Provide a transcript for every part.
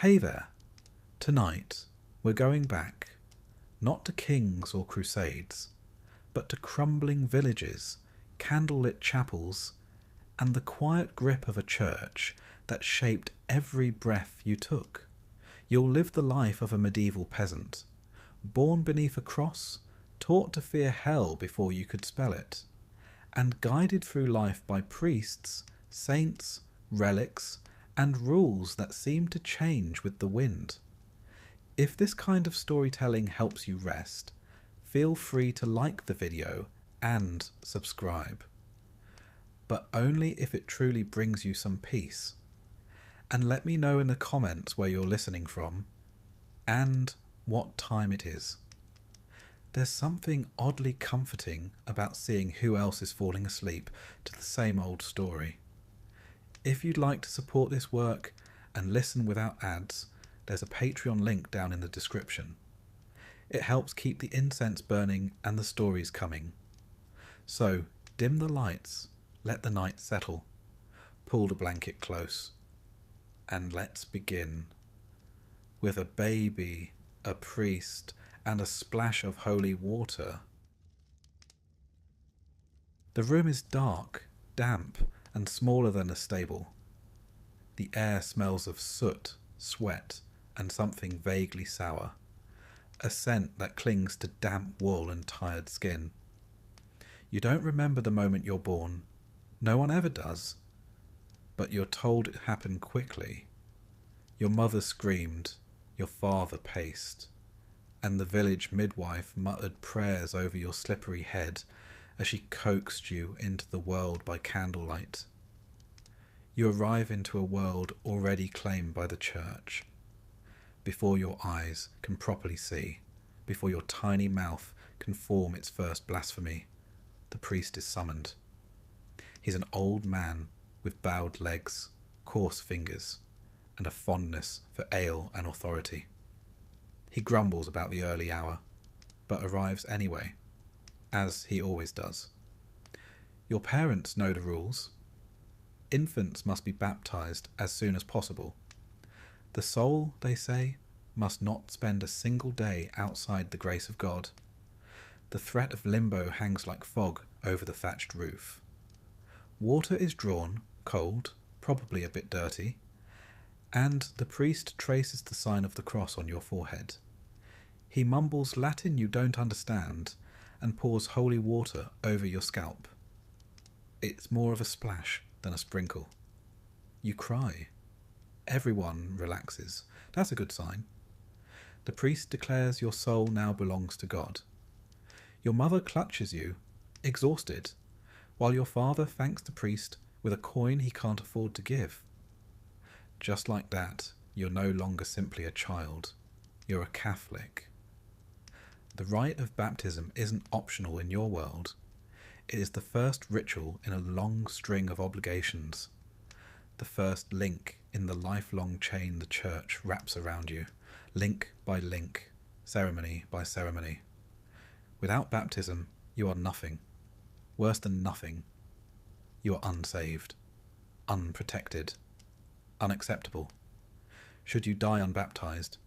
Hey there. Tonight, we're going back, not to kings or crusades, but to crumbling villages, candlelit chapels, and the quiet grip of a church that shaped every breath you took. You'll live the life of a medieval peasant, born beneath a cross, taught to fear hell before you could spell it, and guided through life by priests, saints, relics, and rules that seem to change with the wind. If this kind of storytelling helps you rest, feel free to like the video and subscribe. But only if it truly brings you some peace. And let me know in the comments where you're listening from and what time it is. There's something oddly comforting about seeing who else is falling asleep to the same old story. If you'd like to support this work and listen without ads, there's a Patreon link down in the description. It helps keep the incense burning and the stories coming. So, dim the lights, let the night settle, pull the blanket close, and let's begin. With a baby, a priest, and a splash of holy water. The room is dark, damp, and smaller than a stable. The air smells of soot, sweat, and something vaguely sour, a scent that clings to damp wool and tired skin. You don't remember the moment you're born. No one ever does. But you're told it happened quickly. Your mother screamed, your father paced, and the village midwife muttered prayers over your slippery head as she coaxed you into the world by candlelight. You arrive into a world already claimed by the church. Before your eyes can properly see, before your tiny mouth can form its first blasphemy, the priest is summoned. He's an old man with bowed legs, coarse fingers, and a fondness for ale and authority. He grumbles about the early hour, but arrives anyway, as he always does. Your parents know the rules. Infants must be baptized as soon as possible. The soul, they say, must not spend a single day outside the grace of God. The threat of limbo hangs like fog over the thatched roof. Water is drawn, cold, probably a bit dirty, and the priest traces the sign of the cross on your forehead. He mumbles Latin you don't understand and pours holy water over your scalp. It's more of a splash than a sprinkle. You cry. Everyone relaxes. That's a good sign. The priest declares your soul now belongs to God. Your mother clutches you, exhausted, while your father thanks the priest with a coin he can't afford to give. Just like that, you're no longer simply a child. You're a Catholic. The rite of baptism isn't optional in your world. It is the first ritual in a long string of obligations. The first link in the lifelong chain the church wraps around you, link by link, ceremony by ceremony. Without baptism, you are nothing. Worse than nothing. You are unsaved, unprotected, unacceptable. Should you die unbaptized,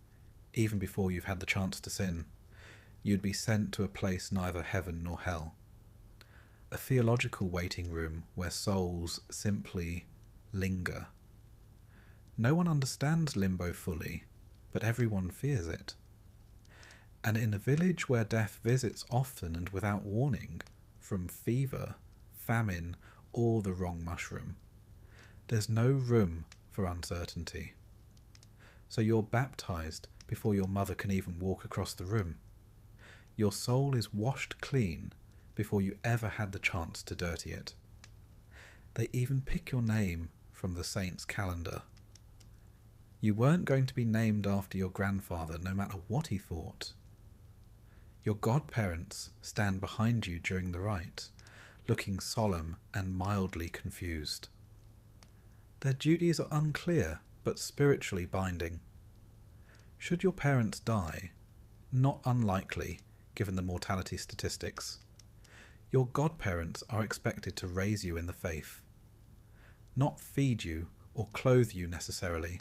even before you've had the chance to sin, you'd be sent to a place neither heaven nor hell. A theological waiting room where souls simply linger. No one understands limbo fully, but everyone fears it. And in a village where death visits often and without warning, from fever, famine, or the wrong mushroom, there's no room for uncertainty. So you're baptized before your mother can even walk across the room. Your soul is washed clean before you ever had the chance to dirty it. They even pick your name from the saint's calendar. You weren't going to be named after your grandfather no matter what he thought. Your godparents stand behind you during the rite, looking solemn and mildly confused. Their duties are unclear but spiritually binding. Should your parents die, not unlikely given the mortality statistics, your godparents are expected to raise you in the faith. Not feed you or clothe you necessarily,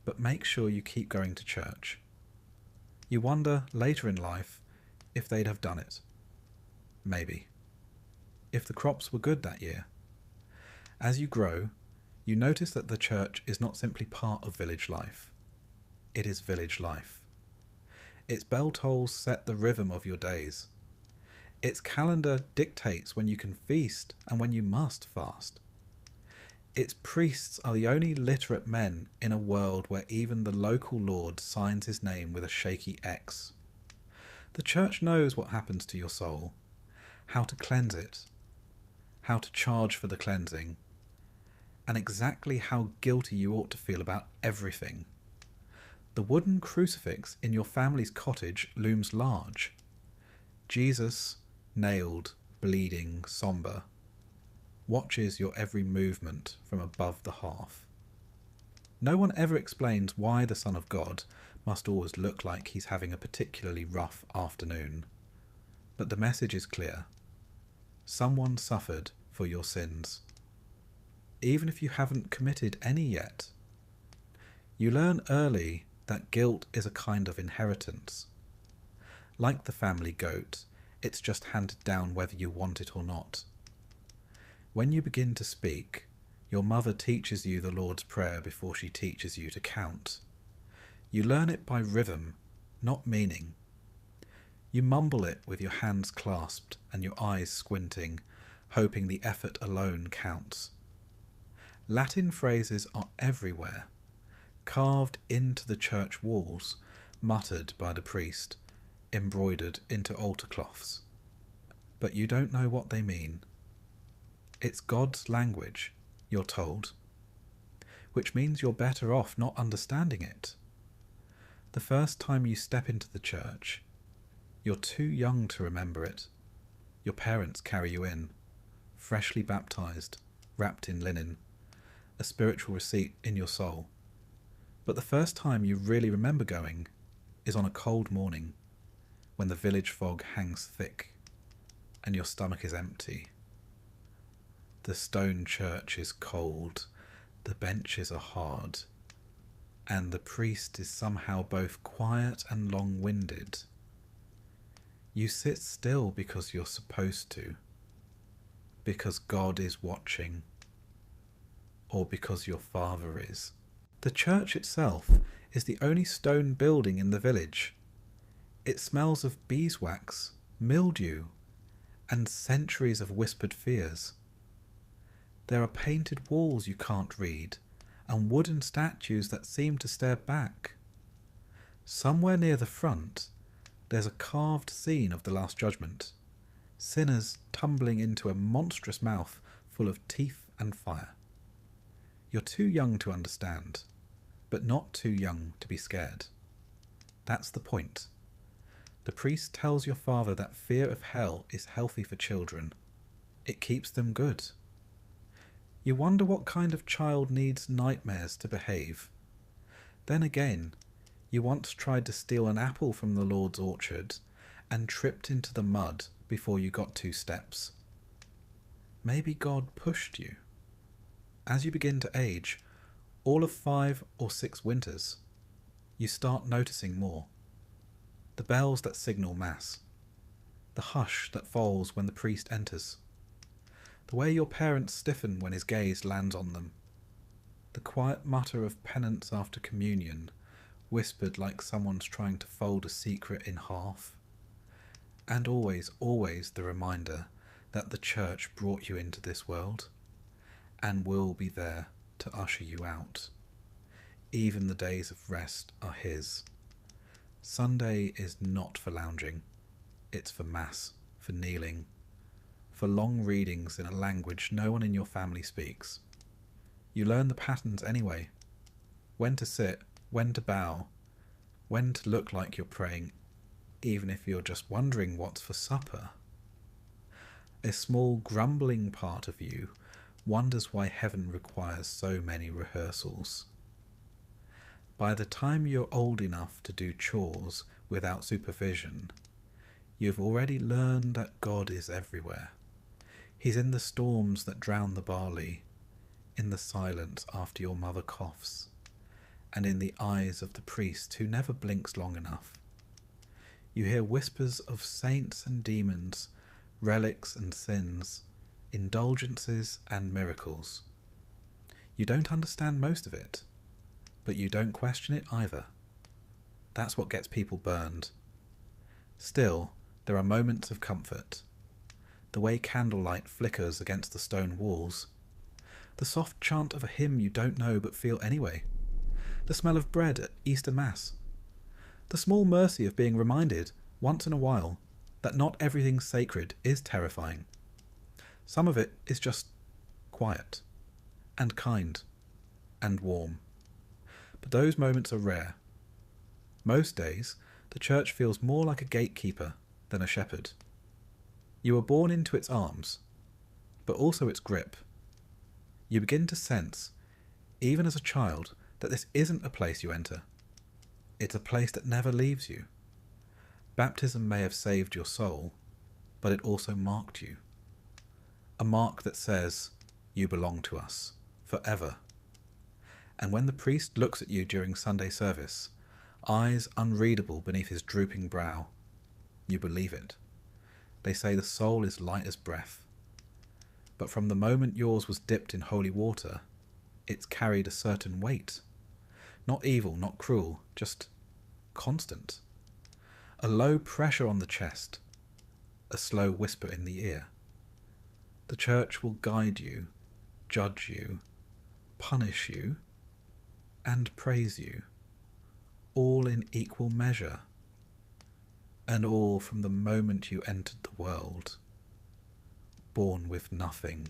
but make sure you keep going to church. You wonder later in life if they'd have done it. Maybe. If the crops were good that year. As you grow, you notice that the church is not simply part of village life. It is village life. Its bell tolls set the rhythm of your days. Its calendar dictates when you can feast and when you must fast. Its priests are the only literate men in a world where even the local lord signs his name with a shaky X. The church knows what happens to your soul, how to cleanse it, how to charge for the cleansing, and exactly how guilty you ought to feel about everything. The wooden crucifix in your family's cottage looms large. Jesus, nailed, bleeding, sombre, watches your every movement from above the hearth. No one ever explains why the Son of God must always look like he's having a particularly rough afternoon. But the message is clear. Someone suffered for your sins, even if you haven't committed any yet. You learn early that guilt is a kind of inheritance. Like the family goat, it's just handed down whether you want it or not. When you begin to speak, your mother teaches you the Lord's Prayer before she teaches you to count. You learn it by rhythm, not meaning. You mumble it with your hands clasped and your eyes squinting, hoping the effort alone counts. Latin phrases are everywhere, carved into the church walls, muttered by the priest, embroidered into altar cloths. But you don't know what they mean. It's God's language, you're told, which means you're better off not understanding it. The first time you step into the church, you're too young to remember it. Your parents carry you in, freshly baptized, wrapped in linen, a spiritual receipt in your soul. But the first time you really remember going is on a cold morning, when the village fog hangs thick and your stomach is empty. The stone church is cold, the benches are hard, and the priest is somehow both quiet and long-winded. You sit still because you're supposed to, because God is watching, or because your father is. The church itself is the only stone building in the village. It smells of beeswax, mildew, and centuries of whispered fears. There are painted walls you can't read, and wooden statues that seem to stare back. Somewhere near the front, there's a carved scene of the Last Judgment, sinners tumbling into a monstrous mouth full of teeth and fire. You're too young to understand, but not too young to be scared. That's the point. The priest tells your father that fear of hell is healthy for children. It keeps them good. You wonder what kind of child needs nightmares to behave. Then again, you once tried to steal an apple from the Lord's orchard and tripped into the mud before you got 2 steps. Maybe God pushed you. As you begin to age, all of 5 or 6 winters, you start noticing more. The bells that signal Mass, the hush that falls when the priest enters, the way your parents stiffen when his gaze lands on them, the quiet mutter of penance after communion, whispered like someone's trying to fold a secret in half, and always, always the reminder that the church brought you into this world and will be there to usher you out. Even the days of rest are his. Sunday is not for lounging. It's for Mass, for kneeling, for long readings in a language no one in your family speaks. You learn the patterns anyway. When to sit, when to bow, when to look like you're praying, even if you're just wondering what's for supper. A small grumbling part of you wonders why heaven requires so many rehearsals. By the time you're old enough to do chores without supervision, you've already learned that God is everywhere. He's in the storms that drown the barley, in the silence after your mother coughs, and in the eyes of the priest who never blinks long enough. You hear whispers of saints and demons, relics and sins, indulgences and miracles. You don't understand most of it, but you don't question it either. That's what gets people burned. Still, there are moments of comfort. The way candlelight flickers against the stone walls. The soft chant of a hymn you don't know but feel anyway. The smell of bread at Easter Mass. The small mercy of being reminded, once in a while, that not everything sacred is terrifying. Some of it is just quiet, and kind, and warm. But those moments are rare. Most days, the church feels more like a gatekeeper than a shepherd. You are born into its arms, but also its grip. You begin to sense, even as a child, that this isn't a place you enter. It's a place that never leaves you. Baptism may have saved your soul, but it also marked you. A mark that says, you belong to us, forever. And when the priest looks at you during Sunday service, eyes unreadable beneath his drooping brow, you believe it. They say the soul is light as breath. But from the moment yours was dipped in holy water, it's carried a certain weight. Not evil, not cruel, just constant. A low pressure on the chest, a slow whisper in the ear. The church will guide you, judge you, punish you, and praise you, all in equal measure, and all from the moment you entered the world, born with nothing,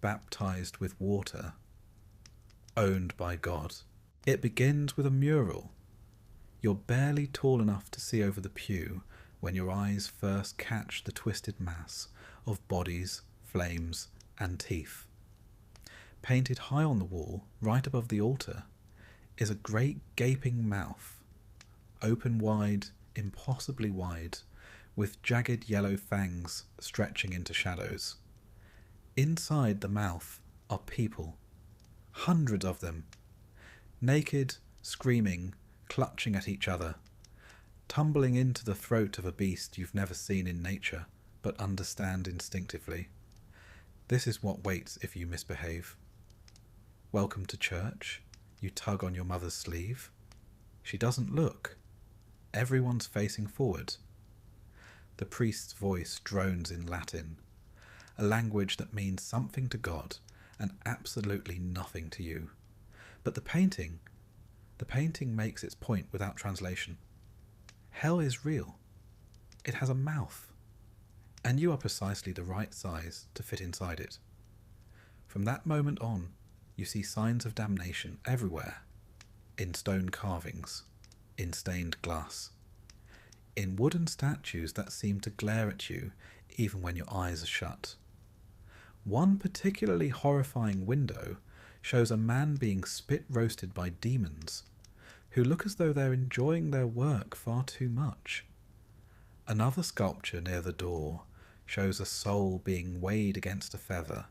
baptized with water, owned by God. It begins with a mural. You're barely tall enough to see over the pew when your eyes first catch the twisted mass of bodies, flames, and teeth. Painted high on the wall, right above the altar, is a great gaping mouth, open wide, impossibly wide, with jagged yellow fangs stretching into shadows. Inside the mouth are people, hundreds of them, naked, screaming, clutching at each other, tumbling into the throat of a beast you've never seen in nature, but understand instinctively. This is what waits if you misbehave. Welcome to church. You tug on your mother's sleeve. She doesn't look. Everyone's facing forward. The priest's voice drones in Latin, a language that means something to God and absolutely nothing to you. But the painting makes its point without translation. Hell is real. It has a mouth, and you are precisely the right size to fit inside it. From that moment on, you see signs of damnation everywhere, in stone carvings, in stained glass, in wooden statues that seem to glare at you even when your eyes are shut. One particularly horrifying window shows a man being spit roasted by demons who look as though they're enjoying their work far too much. Another sculpture near the door shows a soul being weighed against a feather,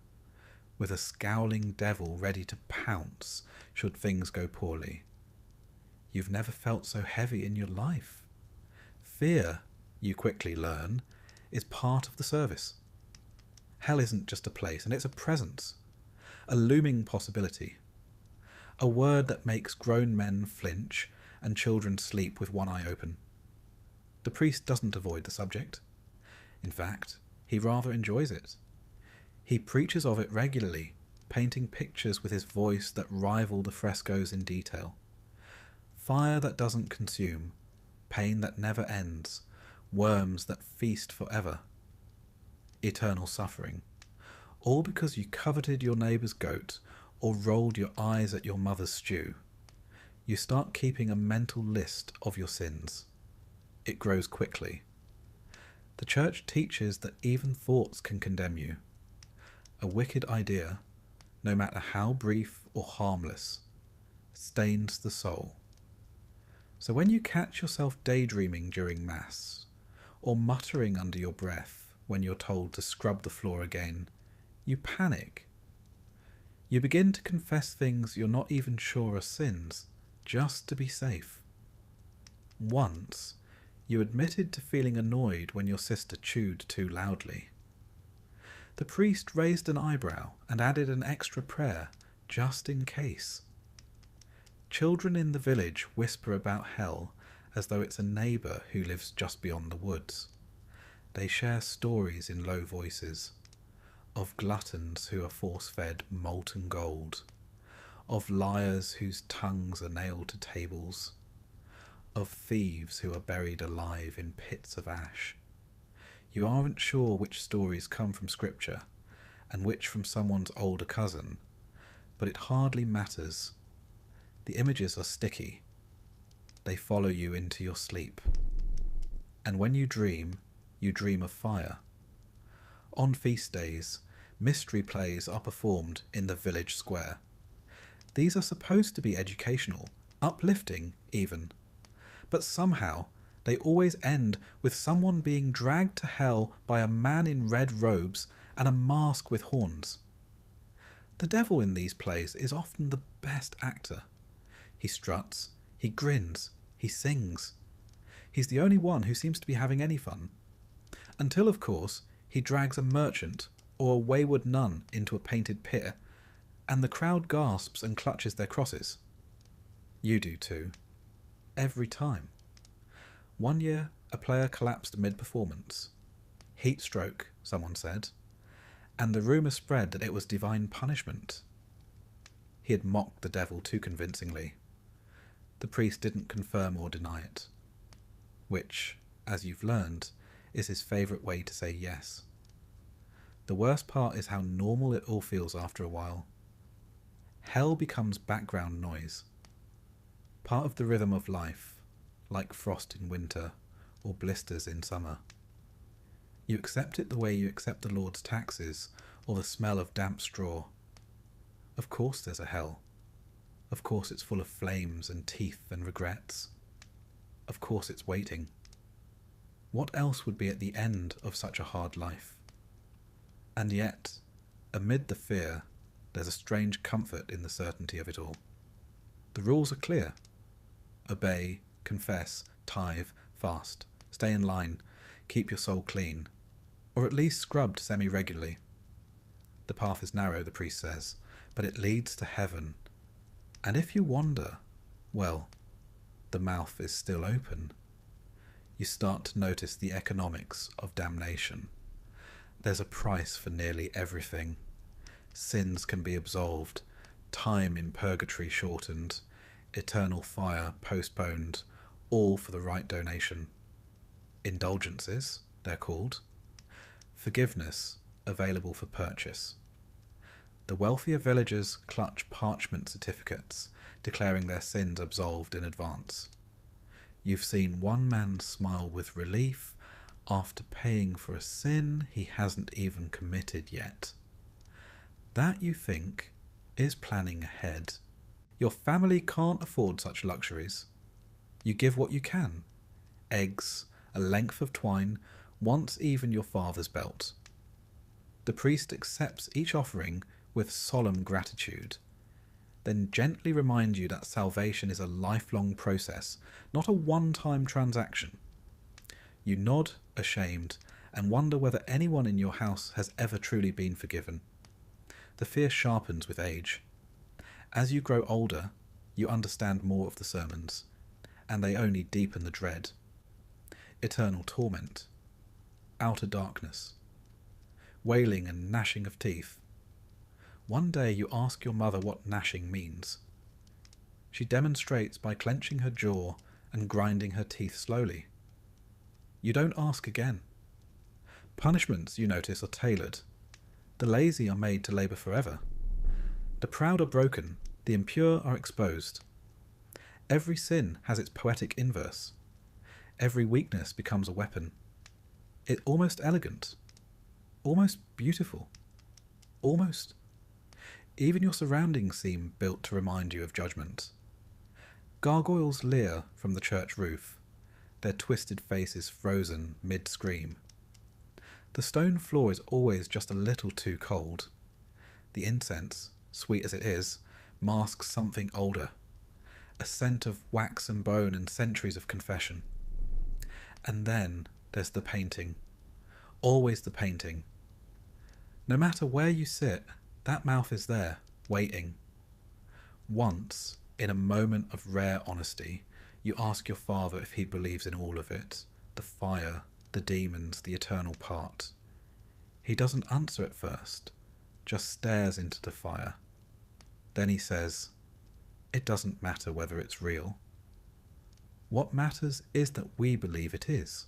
with a scowling devil ready to pounce should things go poorly. You've never felt so heavy in your life. Fear, you quickly learn, is part of the service. Hell isn't just a place, and it's a presence, a looming possibility, a word that makes grown men flinch and children sleep with one eye open. The priest doesn't avoid the subject. In fact, he rather enjoys it. He preaches of it regularly, painting pictures with his voice that rival the frescoes in detail. Fire that doesn't consume, pain that never ends, worms that feast forever. Eternal suffering. All because you coveted your neighbour's goat or rolled your eyes at your mother's stew. You start keeping a mental list of your sins. It grows quickly. The church teaches that even thoughts can condemn you. A wicked idea, no matter how brief or harmless, stains the soul. So when you catch yourself daydreaming during Mass, or muttering under your breath when you're told to scrub the floor again, you panic. You begin to confess things you're not even sure are sins, just to be safe. Once, you admitted to feeling annoyed when your sister chewed too loudly. The priest raised an eyebrow and added an extra prayer, just in case. Children in the village whisper about hell as though it's a neighbour who lives just beyond the woods. They share stories in low voices, of gluttons who are force-fed molten gold, of liars whose tongues are nailed to tables, of thieves who are buried alive in pits of ash. You aren't sure which stories come from scripture and which from someone's older cousin, but it hardly matters. The images are sticky. They follow you into your sleep. And when you dream of fire. On feast days, mystery plays are performed in the village square. These are supposed to be educational, uplifting even. But somehow, they always end with someone being dragged to hell by a man in red robes and a mask with horns. The devil in these plays is often the best actor. He struts, he grins, he sings. He's the only one who seems to be having any fun. Until, of course, he drags a merchant or a wayward nun into a painted pit, and the crowd gasps and clutches their crosses. You do too. Every time. One year, a player collapsed mid-performance. Heat stroke, someone said, and the rumour spread that it was divine punishment. He had mocked the devil too convincingly. The priest didn't confirm or deny it, which, as you've learned, is his favourite way to say yes. The worst part is how normal it all feels after a while. Hell becomes background noise, part of the rhythm of life, like frost in winter or blisters in summer. You accept it the way you accept the Lord's taxes or the smell of damp straw. Of course there's a hell. Of course it's full of flames and teeth and regrets. Of course it's waiting. What else would be at the end of such a hard life? And yet, amid the fear, there's a strange comfort in the certainty of it all. The rules are clear. Obey, confess, tithe, fast, stay in line, keep your soul clean, or at least scrubbed semi-regularly. The path is narrow, the priest says, but it leads to heaven. And if you wander, well, the mouth is still open. You start to notice the economics of damnation. There's a price for nearly everything. Sins can be absolved, time in purgatory shortened, eternal fire postponed, all for the right donation. Indulgences, they're called. Forgiveness, available for purchase. The wealthier villagers clutch parchment certificates, declaring their sins absolved in advance. You've seen one man smile with relief after paying for a sin he hasn't even committed yet. That, you think, is planning ahead. Your family can't afford such luxuries. You give what you can. Eggs, a length of twine, once even your father's belt. The priest accepts each offering with solemn gratitude, then gently remind you that salvation is a lifelong process, not a one-time transaction. You nod, ashamed, and wonder whether anyone in your house has ever truly been forgiven. The fear sharpens with age. As you grow older, you understand more of the sermons, and they only deepen the dread. Eternal torment, outer darkness, wailing and gnashing of teeth. One day you ask your mother what gnashing means. She demonstrates by clenching her jaw and grinding her teeth slowly. You don't ask again. Punishments, you notice, are tailored. The lazy are made to labour forever. The proud are broken, the impure are exposed. Every sin has its poetic inverse. Every weakness becomes a weapon. It's almost elegant, almost beautiful, almost. Even your surroundings seem built to remind you of judgment. Gargoyles leer from the church roof, their twisted faces frozen mid-scream. The stone floor is always just a little too cold. The incense, sweet as it is, masks something older, a scent of wax and bone and centuries of confession. And then there's the painting. Always the painting. No matter where you sit, that mouth is there, waiting. Once, in a moment of rare honesty, you ask your father if he believes in all of it, the fire, the demons, the eternal part. He doesn't answer at first, just stares into the fire. Then he says, "It doesn't matter whether it's real. What matters is that we believe it is."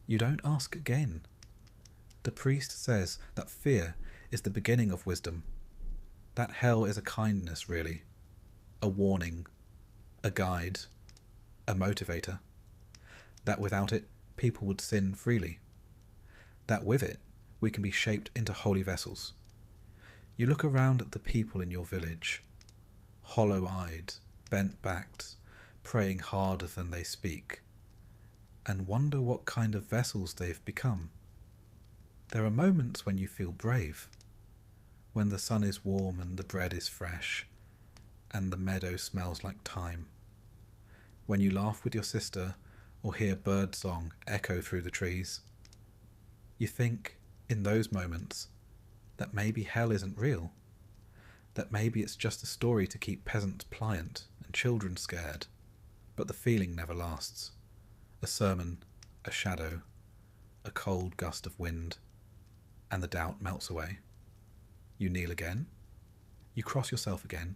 You don't ask again. The priest says that fear is the beginning of wisdom, that hell is a kindness, really, a warning, a guide, a motivator, that without it people would sin freely, that with it we can be shaped into holy vessels. You look around at the people in your village, hollow-eyed, bent-backed, praying harder than they speak, and wonder what kind of vessels they've become. There are moments when you feel brave, when the sun is warm and the bread is fresh, and the meadow smells like thyme, when you laugh with your sister or hear bird song echo through the trees. You think, in those moments, that maybe hell isn't real, that maybe it's just a story to keep peasants pliant and children scared, but the feeling never lasts. A sermon, a shadow, a cold gust of wind, and the doubt melts away. You kneel again, you cross yourself again,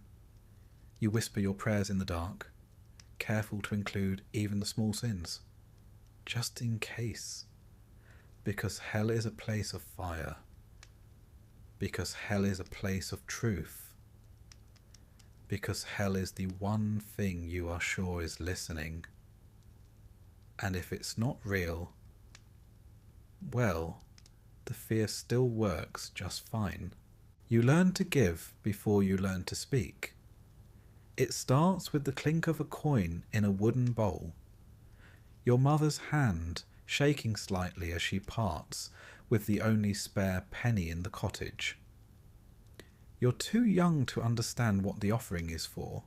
you whisper your prayers in the dark, careful to include even the small sins, just in case, because hell is a place of fire, because hell is a place of truth, because hell is the one thing you are sure is listening. And if it's not real, well, the fear still works just fine. You learn to give before you learn to speak. It starts with the clink of a coin in a wooden bowl, your mother's hand shaking slightly as she parts with the only spare penny in the cottage. You're too young to understand what the offering is for.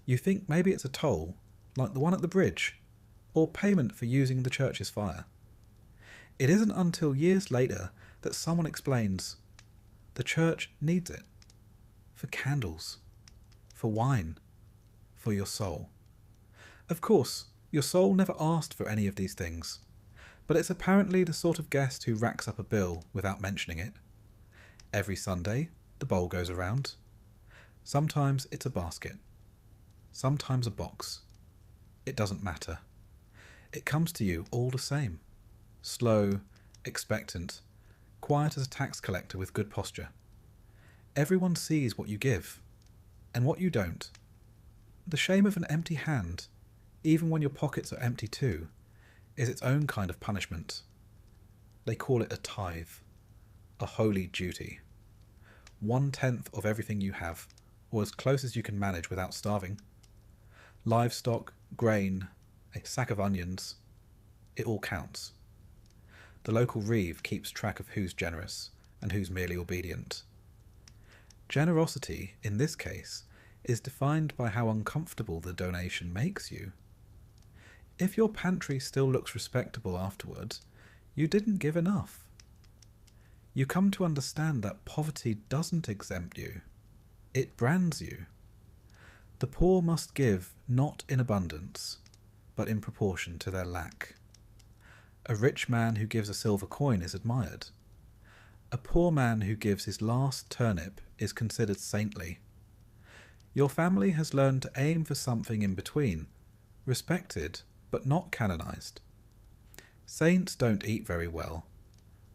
You think maybe it's a toll, like the one at the bridge, or payment for using the church's fire. It isn't until years later that someone explains, the church needs it. For candles, for wine, for your soul. Of course, your soul never asked for any of these things, but it's apparently the sort of guest who racks up a bill without mentioning it. Every Sunday, the bowl goes around. Sometimes it's a basket, sometimes a box. It doesn't matter. It comes to you all the same, slow, expectant, quiet as a tax collector with good posture. Everyone sees what you give, and what you don't. The shame of an empty hand, even when your pockets are empty too, is its own kind of punishment. They call it a tithe, a holy duty. 1/10 of everything you have, or as close as you can manage without starving. Livestock, grain, a sack of onions, it all counts. The local reeve keeps track of who's generous and who's merely obedient. Generosity, in this case, is defined by how uncomfortable the donation makes you. If your pantry still looks respectable afterward, you didn't give enough. You come to understand that poverty doesn't exempt you, it brands you. The poor must give not in abundance, but in proportion to their lack. A rich man who gives a silver coin is admired. A poor man who gives his last turnip is considered saintly. Your family has learned to aim for something in between, respected but not canonized. Saints don't eat very well.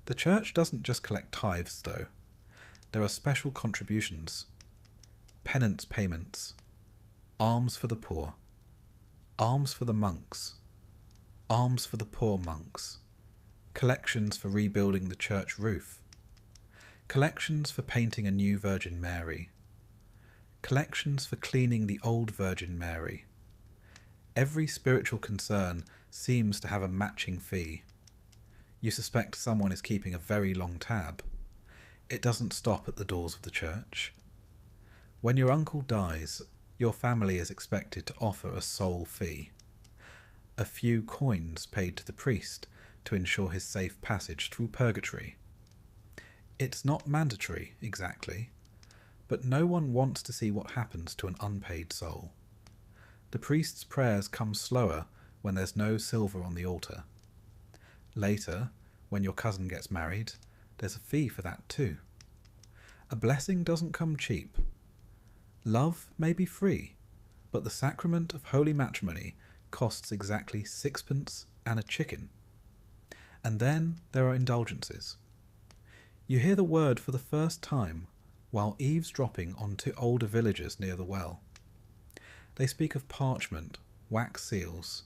The church doesn't just collect tithes, though. There are special contributions, penance payments, alms for the poor, alms for the monks, alms for the poor monks, collections for rebuilding the church roof, collections for painting a new Virgin Mary, collections for cleaning the old Virgin Mary. Every spiritual concern seems to have a matching fee. You suspect someone is keeping a very long tab. It doesn't stop at the doors of the church. When your uncle dies, your family is expected to offer a soul fee, a few coins paid to the priest to ensure his safe passage through purgatory. It's not mandatory, exactly, but no one wants to see what happens to an unpaid soul. The priest's prayers come slower when there's no silver on the altar. Later, when your cousin gets married, there's a fee for that too. A blessing doesn't come cheap. Love may be free, but the sacrament of holy matrimony costs exactly 6pence and a chicken. And then there are indulgences. You hear the word for the first time while eavesdropping onto older villagers near the well. They speak of parchment, wax seals,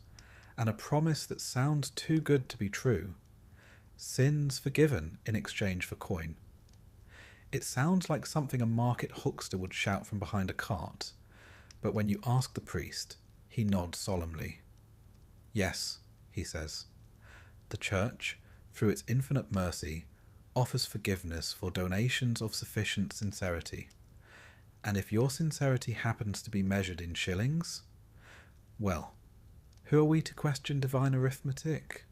and a promise that sounds too good to be true. Sins forgiven in exchange for coin. It sounds like something a market huckster would shout from behind a cart, but when you ask the priest, he nods solemnly. Yes, he says. The Church, through its infinite mercy, offers forgiveness for donations of sufficient sincerity. And if your sincerity happens to be measured in shillings, well, who are we to question divine arithmetic?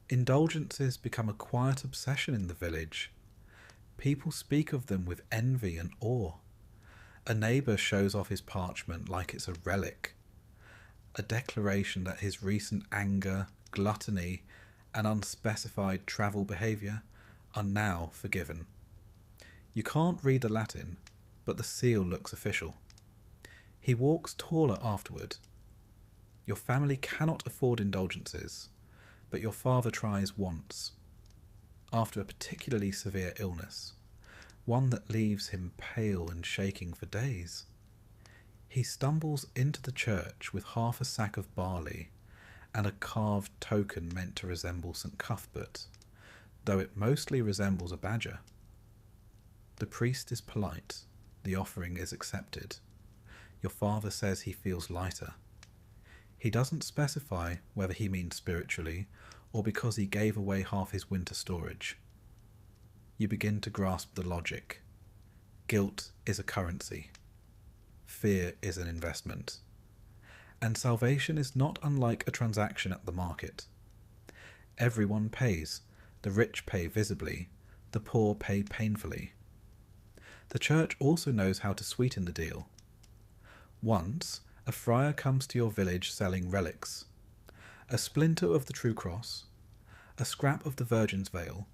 Indulgences become a quiet obsession in the village. People speak of them with envy and awe. A neighbour shows off his parchment like it's a relic, a declaration that his recent anger, gluttony, and unspecified travel behaviour are now forgiven. You can't read the Latin, but the seal looks official. He walks taller afterward. Your family cannot afford indulgences, but your father tries once, after a particularly severe illness, one that leaves him pale and shaking for days. He stumbles into the church with half a sack of barley and a carved token meant to resemble St. Cuthbert, though it mostly resembles a badger. The priest is polite. The offering is accepted. Your father says he feels lighter. He doesn't specify whether he means spiritually or because he gave away half his winter storage. You begin to grasp the logic. Guilt is a currency. Fear is an investment. And salvation is not unlike a transaction at the market. Everyone pays. The rich pay visibly. The poor pay painfully. The Church also knows how to sweeten the deal. Once, a friar comes to your village selling relics. A splinter of the true cross, a scrap of the Virgin's veil,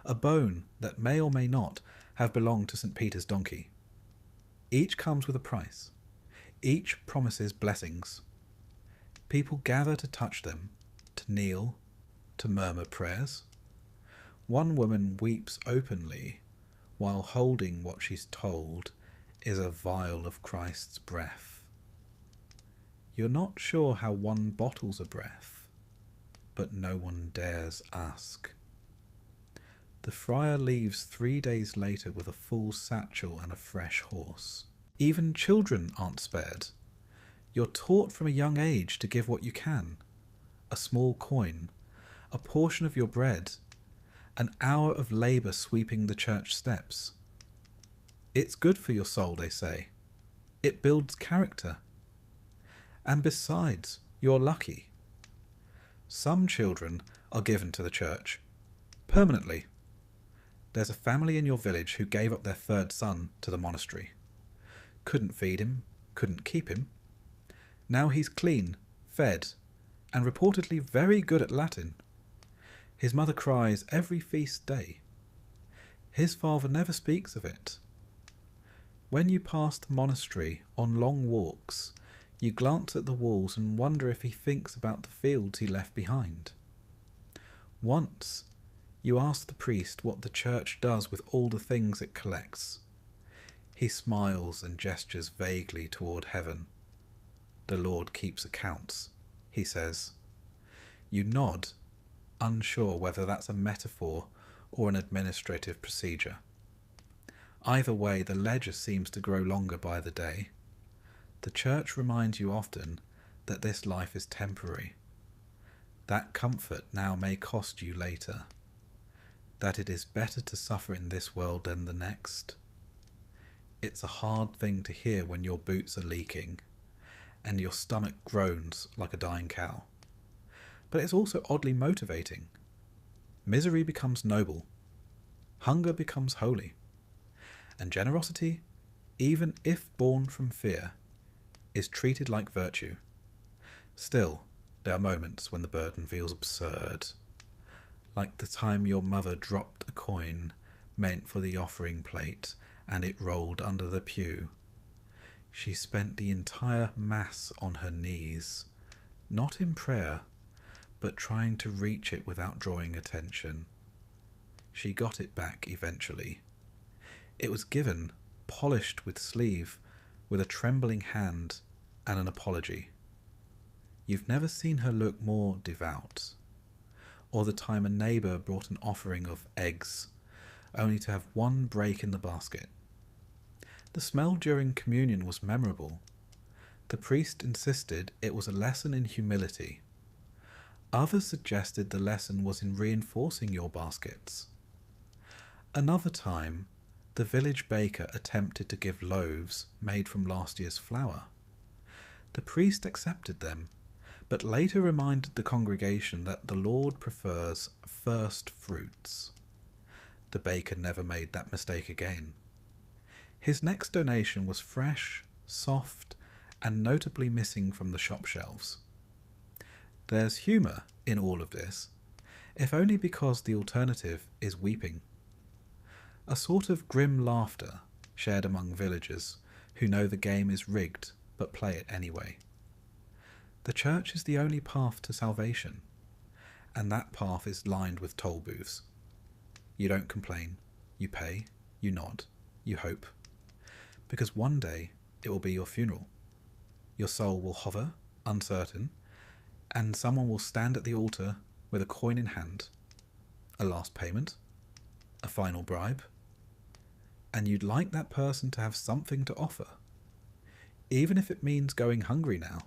a bone that may or may not have belonged to St. Peter's donkey. Each comes with a price. Each promises blessings. People gather to touch them, to kneel, to murmur prayers. One woman weeps openly while holding what she's told is a vial of Christ's breath. You're not sure how one bottles a breath, but no one dares ask. The friar leaves 3 days later with a full satchel and a fresh horse. Even children aren't spared. You're taught from a young age to give what you can. A small coin, a portion of your bread, an hour of labour sweeping the church steps. It's good for your soul, they say. It builds character. And besides, you're lucky. Some children are given to the church, permanently. There's a family in your village who gave up their third son to the monastery. Couldn't feed him, couldn't keep him. Now he's clean, fed, and reportedly very good at Latin. His mother cries every feast day. His father never speaks of it. When you pass the monastery on long walks, you glance at the walls and wonder if he thinks about the fields he left behind. Once, you ask the priest what the church does with all the things it collects. He smiles and gestures vaguely toward heaven. The Lord keeps accounts, he says. You nod, unsure whether that's a metaphor or an administrative procedure. Either way, the ledger seems to grow longer by the day. The church reminds you often that this life is temporary. That comfort now may cost you later. that it is better to suffer in this world than the next. It's a hard thing to hear when your boots are leaking and your stomach groans like a dying cow. But it's also oddly motivating. Misery becomes noble. Hunger becomes holy. And generosity, even if born from fear, is treated like virtue. Still, there are moments when the burden feels absurd. Like the time your mother dropped a coin meant for the offering plate and it rolled under the pew. She spent the entire Mass on her knees, not in prayer, but trying to reach it without drawing attention. She got it back eventually. It was given, polished with sleeve, with a trembling hand and an apology. You've never seen her look more devout. Or the time a neighbour brought an offering of eggs, only to have one break in the basket. The smell during communion was memorable. The priest insisted it was a lesson in humility. Others suggested the lesson was in reinforcing your baskets. Another time, the village baker attempted to give loaves made from last year's flour. The priest accepted them, but later reminded the congregation that the Lord prefers first fruits. The baker never made that mistake again. His next donation was fresh, soft, and notably missing from the shop shelves. There's humour in all of this, if only because the alternative is weeping. A sort of grim laughter shared among villagers who know the game is rigged but play it anyway. The church is the only path to salvation, and that path is lined with toll booths. You don't complain, you pay, you nod, you hope, because one day it will be your funeral. Your soul will hover, uncertain, and someone will stand at the altar with a coin in hand, a last payment, a final bribe, and you'd like that person to have something to offer, even if it means going hungry now,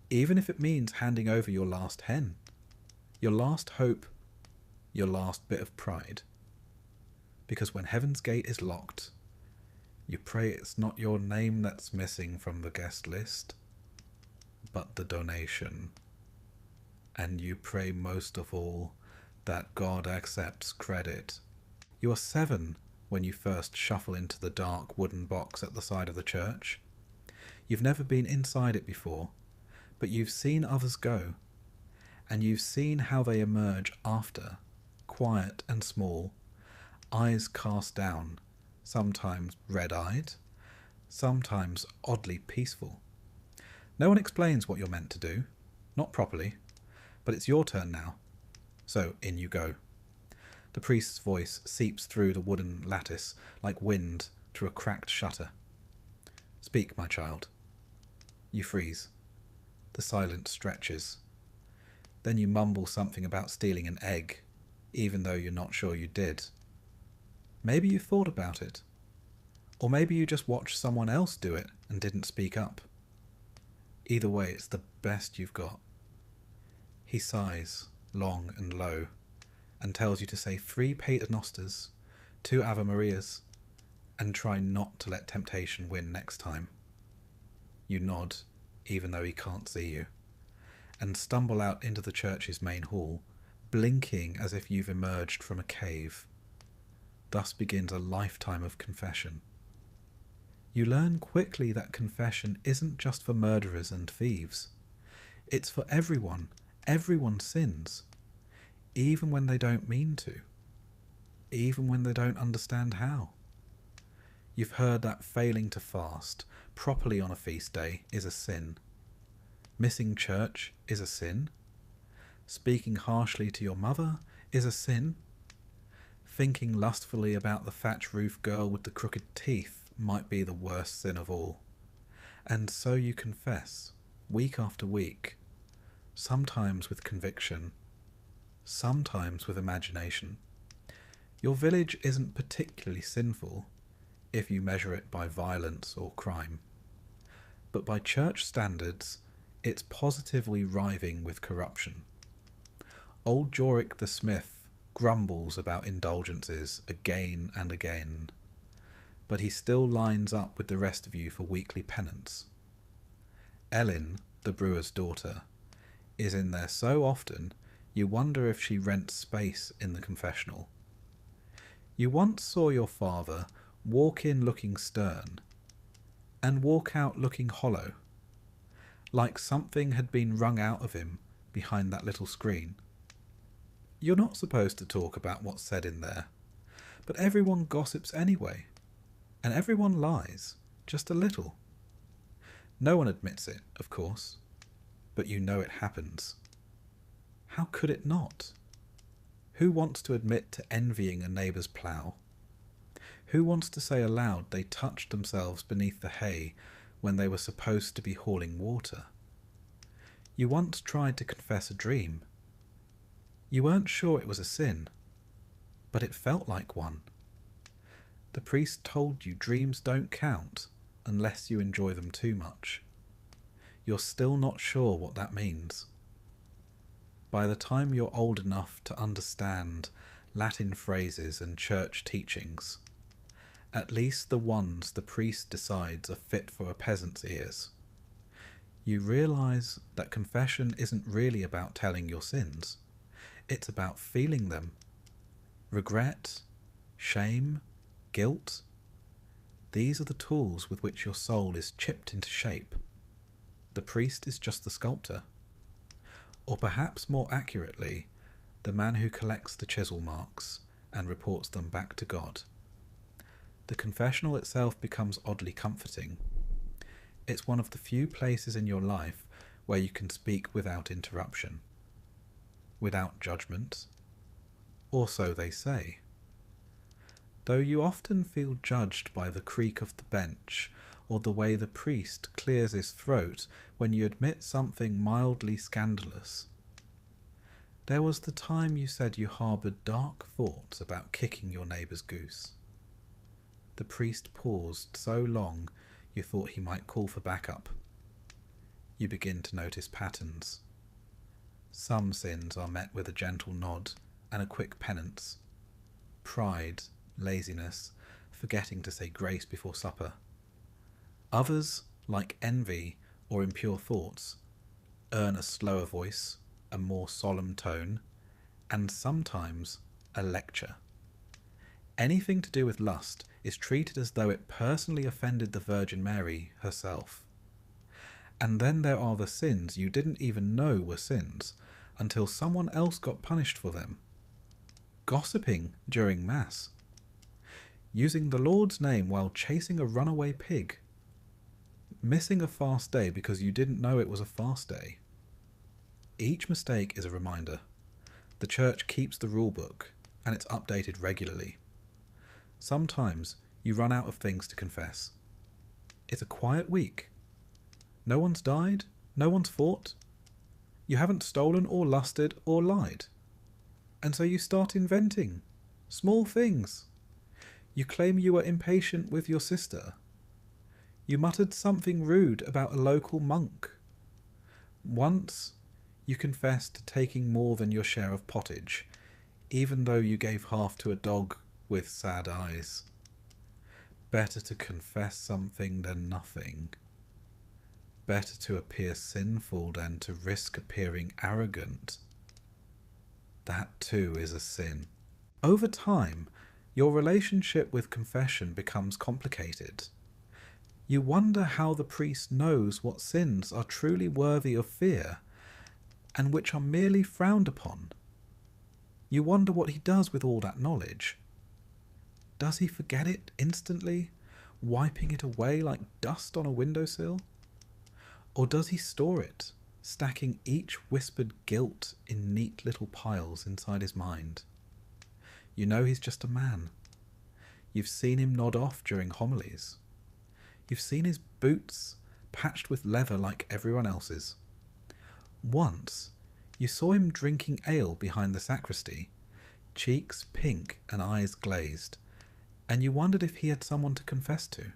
even if it means handing over your last hen, your last hope, your last bit of pride. Because when heaven's gate is locked, you pray it's not your name that's missing from the guest list, but the donation. And you pray most of all that God accepts credit. You are 7 when you first shuffle into the dark wooden box at the side of the church. You've never been inside it before, but you've seen others go, and you've seen how they emerge after, quiet and small, eyes cast down, sometimes red-eyed, sometimes oddly peaceful. No one explains what you're meant to do, not properly, but it's your turn now. So in you go. The priest's voice seeps through the wooden lattice like wind through a cracked shutter. Speak, my child. You freeze. The silence stretches. Then you mumble something about stealing an egg, even though you're not sure you did. Maybe you thought about it. Or maybe you just watched someone else do it and didn't speak up. Either way, it's the best you've got. He sighs, long and low, and tells you to say 3 paternosters, 2 Ave Marias, and try not to let temptation win next time. You nod, even though he can't see you, and stumble out into the church's main hall, blinking as if you've emerged from a cave. Thus begins a lifetime of confession. You learn quickly that confession isn't just for murderers and thieves. It's for everyone. Everyone sins. Even when they don't mean to. Even when they don't understand how. You've heard that failing to fast properly on a feast day is a sin. Missing church is a sin. Speaking harshly to your mother is a sin. Thinking lustfully about the thatch roof girl with the crooked teeth might be the worst sin of all. And so you confess, week after week, sometimes with conviction, sometimes with imagination. Your village isn't particularly sinful, if you measure it by violence or crime. But by church standards, it's positively writhing with corruption. Old Jorik the smith grumbles about indulgences again and again, but he still lines up with the rest of you for weekly penance. Ellen, the brewer's daughter, is in there so often you wonder if she rents space in the confessional. You once saw your father walk in looking stern and walk out looking hollow, like something had been wrung out of him behind that little screen. You're not supposed to talk about what's said in there, but everyone gossips anyway, and everyone lies, just a little. No one admits it, of course, but you know it happens. How could it not? Who wants to admit to envying a neighbour's plough? Who wants to say aloud they touched themselves beneath the hay when they were supposed to be hauling water? You once tried to confess a dream. You weren't sure it was a sin, but it felt like one. The priest told you dreams don't count unless you enjoy them too much. You're still not sure what that means. By the time you're old enough to understand Latin phrases and church teachings, at least the ones the priest decides are fit for a peasant's ears, you realise that confession isn't really about telling your sins. It's about feeling them. Regret, shame, guilt. These are the tools with which your soul is chipped into shape. The priest is just the sculptor. Or perhaps more accurately, the man who collects the chisel marks and reports them back to God. The confessional itself becomes oddly comforting. It's one of the few places in your life where you can speak without interruption, without judgment, or so they say. Though you often feel judged by the creak of the bench or the way the priest clears his throat when you admit something mildly scandalous. There was the time you said you harboured dark thoughts about kicking your neighbour's goose. The priest paused so long you thought he might call for backup. You begin to notice patterns. Some sins are met with a gentle nod and a quick penance. Pride, laziness, forgetting to say grace before supper. Others, like envy or impure thoughts, earn a slower voice, a more solemn tone, and sometimes a lecture. Anything to do with lust is treated as though it personally offended the Virgin Mary herself. And then there are the sins you didn't even know were sins until someone else got punished for them. Gossiping during Mass. Using the Lord's name while chasing a runaway pig. Missing a fast day because you didn't know it was a fast day. Each mistake is a reminder. The Church keeps the rule book, and it's updated regularly. Sometimes you run out of things to confess. It's a quiet week. No one's died, no one's fought. You haven't stolen or lusted or lied. And so you start inventing small things. You claim you were impatient with your sister. You muttered something rude about a local monk. Once, you confessed to taking more than your share of pottage, even though you gave half to a dog with sad eyes. Better to confess something than nothing. Better to appear sinful than to risk appearing arrogant. That too is a sin. Over time, your relationship with confession becomes complicated. You wonder how the priest knows what sins are truly worthy of fear and which are merely frowned upon. You wonder what he does with all that knowledge. Does he forget it instantly, wiping it away like dust on a windowsill? Or does he store it, stacking each whispered guilt in neat little piles inside his mind? You know he's just a man. You've seen him nod off during homilies. You've seen his boots patched with leather like everyone else's. Once, you saw him drinking ale behind the sacristy, cheeks pink and eyes glazed, and you wondered if he had someone to confess to.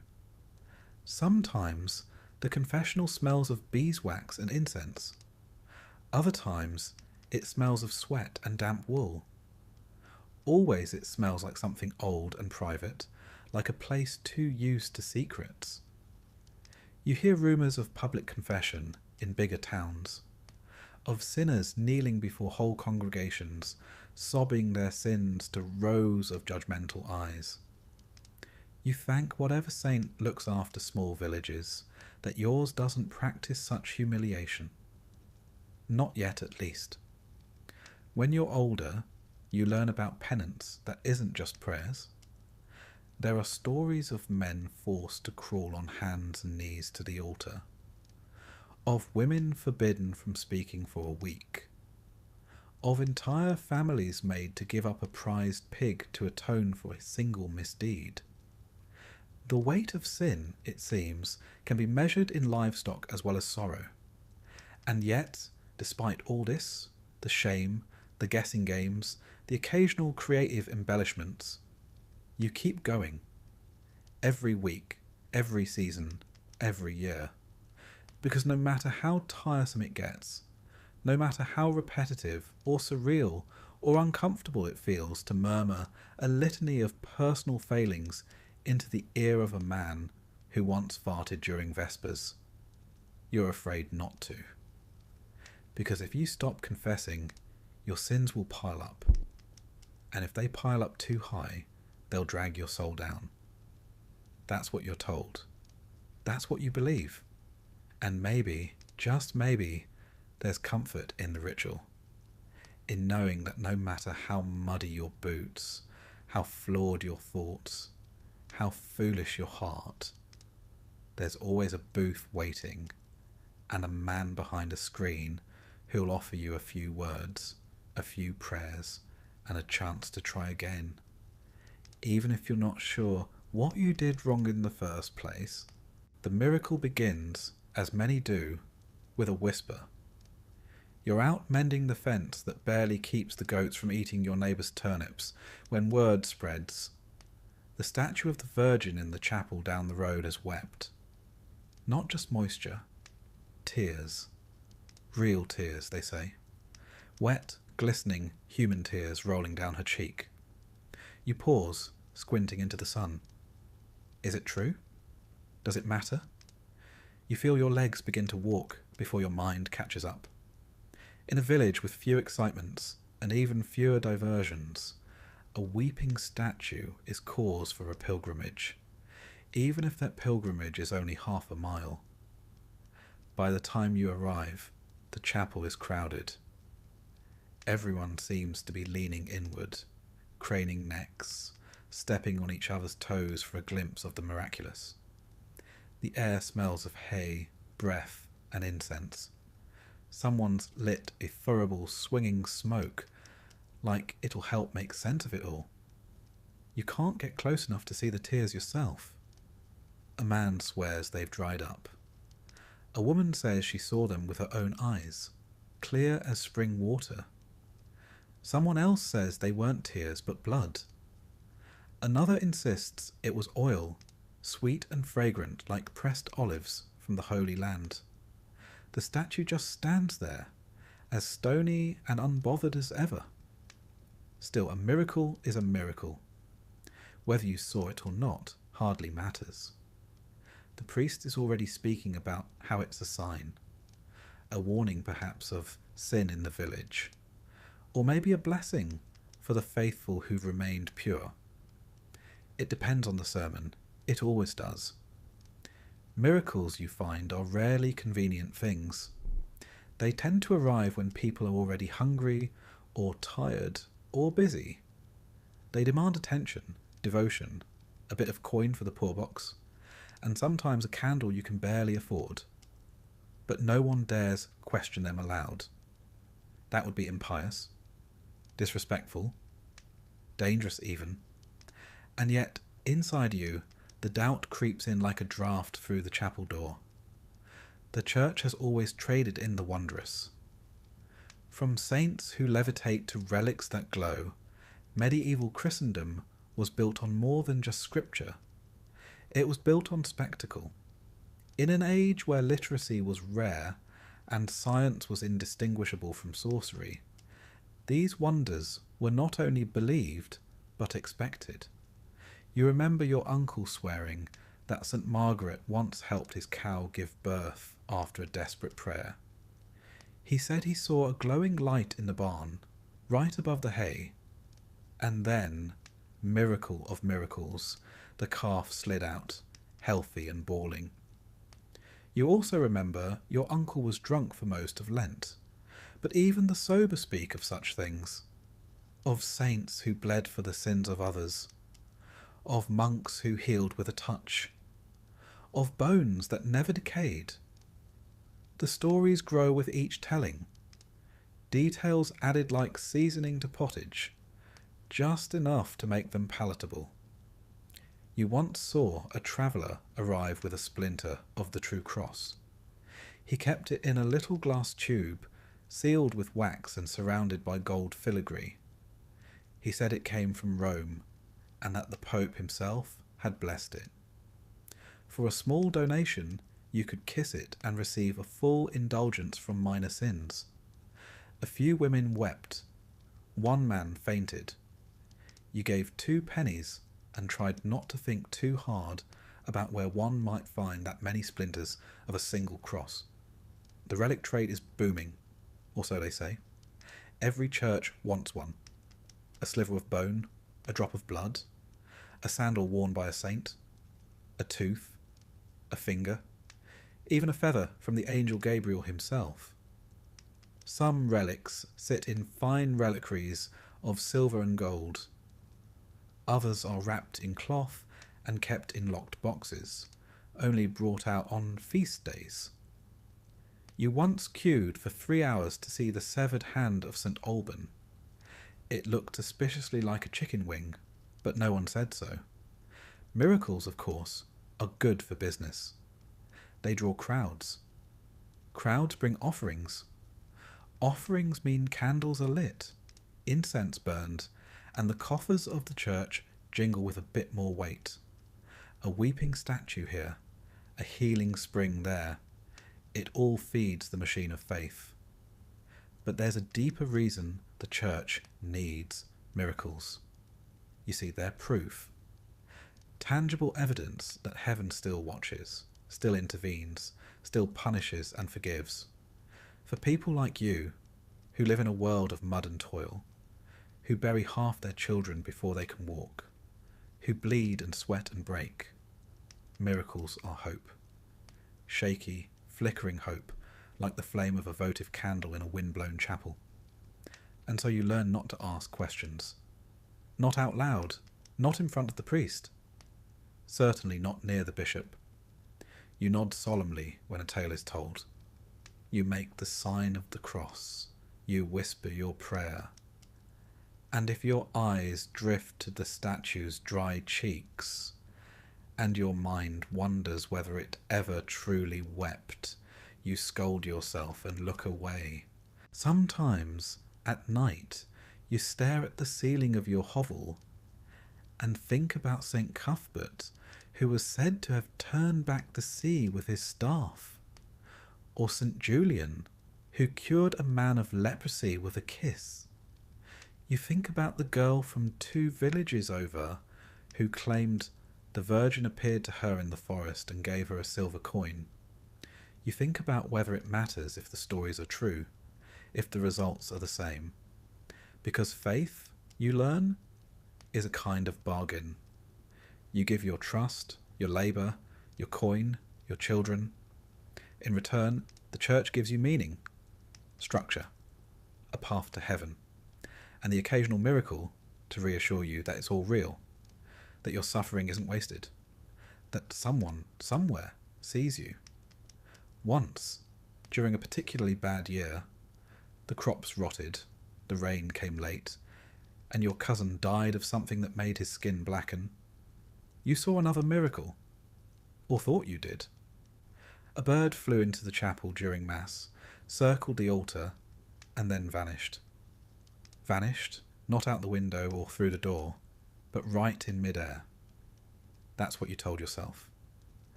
Sometimes the confessional smells of beeswax and incense. Other times it smells of sweat and damp wool. Always it smells like something old and private, like a place too used to secrets. You hear rumours of public confession in bigger towns, of sinners kneeling before whole congregations, sobbing their sins to rows of judgmental eyes. You thank whatever saint looks after small villages that yours doesn't practice such humiliation. Not yet, at least. When you're older, you learn about penance that isn't just prayers. There are stories of men forced to crawl on hands and knees to the altar, of women forbidden from speaking for a week, of entire families made to give up a prized pig to atone for a single misdeed. The weight of sin, it seems, can be measured in livestock as well as sorrow. And yet, despite all this, the shame, the guessing games, the occasional creative embellishments, you keep going. Every week, every season, every year. Because no matter how tiresome it gets, no matter how repetitive or surreal or uncomfortable it feels to murmur a litany of personal failings into the ear of a man who once farted during Vespers, you're afraid not to. Because if you stop confessing, your sins will pile up. And if they pile up too high, they'll drag your soul down. That's what you're told. That's what you believe. And maybe, just maybe, there's comfort in the ritual. In knowing that no matter how muddy your boots, how flawed your thoughts, how foolish your heart, there's always a booth waiting and a man behind a screen who'll offer you a few words, a few prayers, and a chance to try again. Even if you're not sure what you did wrong in the first place, the miracle begins, as many do, with a whisper. You're out mending the fence that barely keeps the goats from eating your neighbour's turnips when word spreads. The statue of the Virgin in the chapel down the road has wept. Not just moisture, tears. Real tears, they say. Wet, glistening, human tears rolling down her cheek. You pause, squinting into the sun. Is it true? Does it matter? You feel your legs begin to walk before your mind catches up. In a village with few excitements and even fewer diversions, a weeping statue is cause for a pilgrimage, even if that pilgrimage is only half a mile. By the time you arrive, the chapel is crowded. Everyone seems to be leaning inward, craning necks, stepping on each other's toes for a glimpse of the miraculous. The air smells of hay, breath, and incense. Someone's lit a furrable, swinging smoke, like it'll help make sense of it all. You can't get close enough to see the tears yourself. A man swears they've dried up. A woman says she saw them with her own eyes, clear as spring water. Someone else says they weren't tears but blood. Another insists it was oil, sweet and fragrant like pressed olives from the Holy Land. The statue just stands there, as stony and unbothered as ever. Still, a miracle is a miracle. Whether you saw it or not hardly matters. The priest is already speaking about how it's a sign, a warning perhaps of sin in the village, or maybe a blessing for the faithful who've remained pure. It depends on the sermon. It always does. Miracles, you find, are rarely convenient things. They tend to arrive when people are already hungry, or tired, or busy. They demand attention, devotion, a bit of coin for the poor box, and sometimes a candle you can barely afford. But no one dares question them aloud. That would be impious, disrespectful, dangerous even. And yet, inside you, the doubt creeps in like a draught through the chapel door. The church has always traded in the wondrous. From saints who levitate to relics that glow, medieval Christendom was built on more than just scripture. It was built on spectacle. In an age where literacy was rare and science was indistinguishable from sorcery, these wonders were not only believed, but expected. You remember your uncle swearing that St. Margaret once helped his cow give birth after a desperate prayer. He said he saw a glowing light in the barn, right above the hay, and then, miracle of miracles, the calf slid out, healthy and bawling. You also remember your uncle was drunk for most of Lent, but even the sober speak of such things, of saints who bled for the sins of others, of monks who healed with a touch, of bones that never decayed. The stories grow with each telling, details added like seasoning to pottage, just enough to make them palatable. You once saw a traveller arrive with a splinter of the true cross. He kept it in a little glass tube, sealed with wax and surrounded by gold filigree. He said it came from Rome, and that the Pope himself had blessed it. For a small donation, you could kiss it and receive a full indulgence from minor sins. A few women wept. One man fainted. You gave 2 pennies and tried not to think too hard about where one might find that many splinters of a single cross. The relic trade is booming, or so they say. Every church wants one. A sliver of bone, a drop of blood, a sandal worn by a saint, a tooth, a finger, even a feather from the angel Gabriel himself. Some relics sit in fine reliquaries of silver and gold. Others are wrapped in cloth and kept in locked boxes, only brought out on feast days. You once queued for 3 hours to see the severed hand of St. Alban. It looked suspiciously like a chicken wing, but no one said so. Miracles, of course, are good for business. They draw crowds. Crowds bring offerings. Offerings mean candles are lit, incense burned, and the coffers of the church jingle with a bit more weight. A weeping statue here, a healing spring there. It all feeds the machine of faith. But there's a deeper reason the church needs miracles. You see, they're proof. Tangible evidence that heaven still watches, still intervenes, still punishes and forgives. For people like you, who live in a world of mud and toil, who bury half their children before they can walk, who bleed and sweat and break, miracles are hope. Shaky, flickering hope, like the flame of a votive candle in a wind-blown chapel. And so you learn not to ask questions. Not out loud, not in front of the priest. Certainly not near the bishop. You nod solemnly when a tale is told. You make the sign of the cross. You whisper your prayer. And if your eyes drift to the statue's dry cheeks, and your mind wonders whether it ever truly wept, you scold yourself and look away. Sometimes, at night, you stare at the ceiling of your hovel and think about St. Cuthbert, who was said to have turned back the sea with his staff, or St. Julian, who cured a man of leprosy with a kiss. You think about the girl from 2 villages over who claimed the Virgin appeared to her in the forest and gave her a silver coin. You think about whether it matters if the stories are true, if the results are the same. Because faith, you learn, is a kind of bargain. You give your trust, your labour, your coin, your children. In return, the church gives you meaning, structure, a path to heaven, and the occasional miracle to reassure you that it's all real, that your suffering isn't wasted, that someone, somewhere, sees you. Once, during a particularly bad year, the crops rotted, the rain came late, and your cousin died of something that made his skin blacken. You saw another miracle, or thought you did. A bird flew into the chapel during Mass, circled the altar, and then vanished. Vanished, not out the window or through the door, but right in mid-air. That's what you told yourself.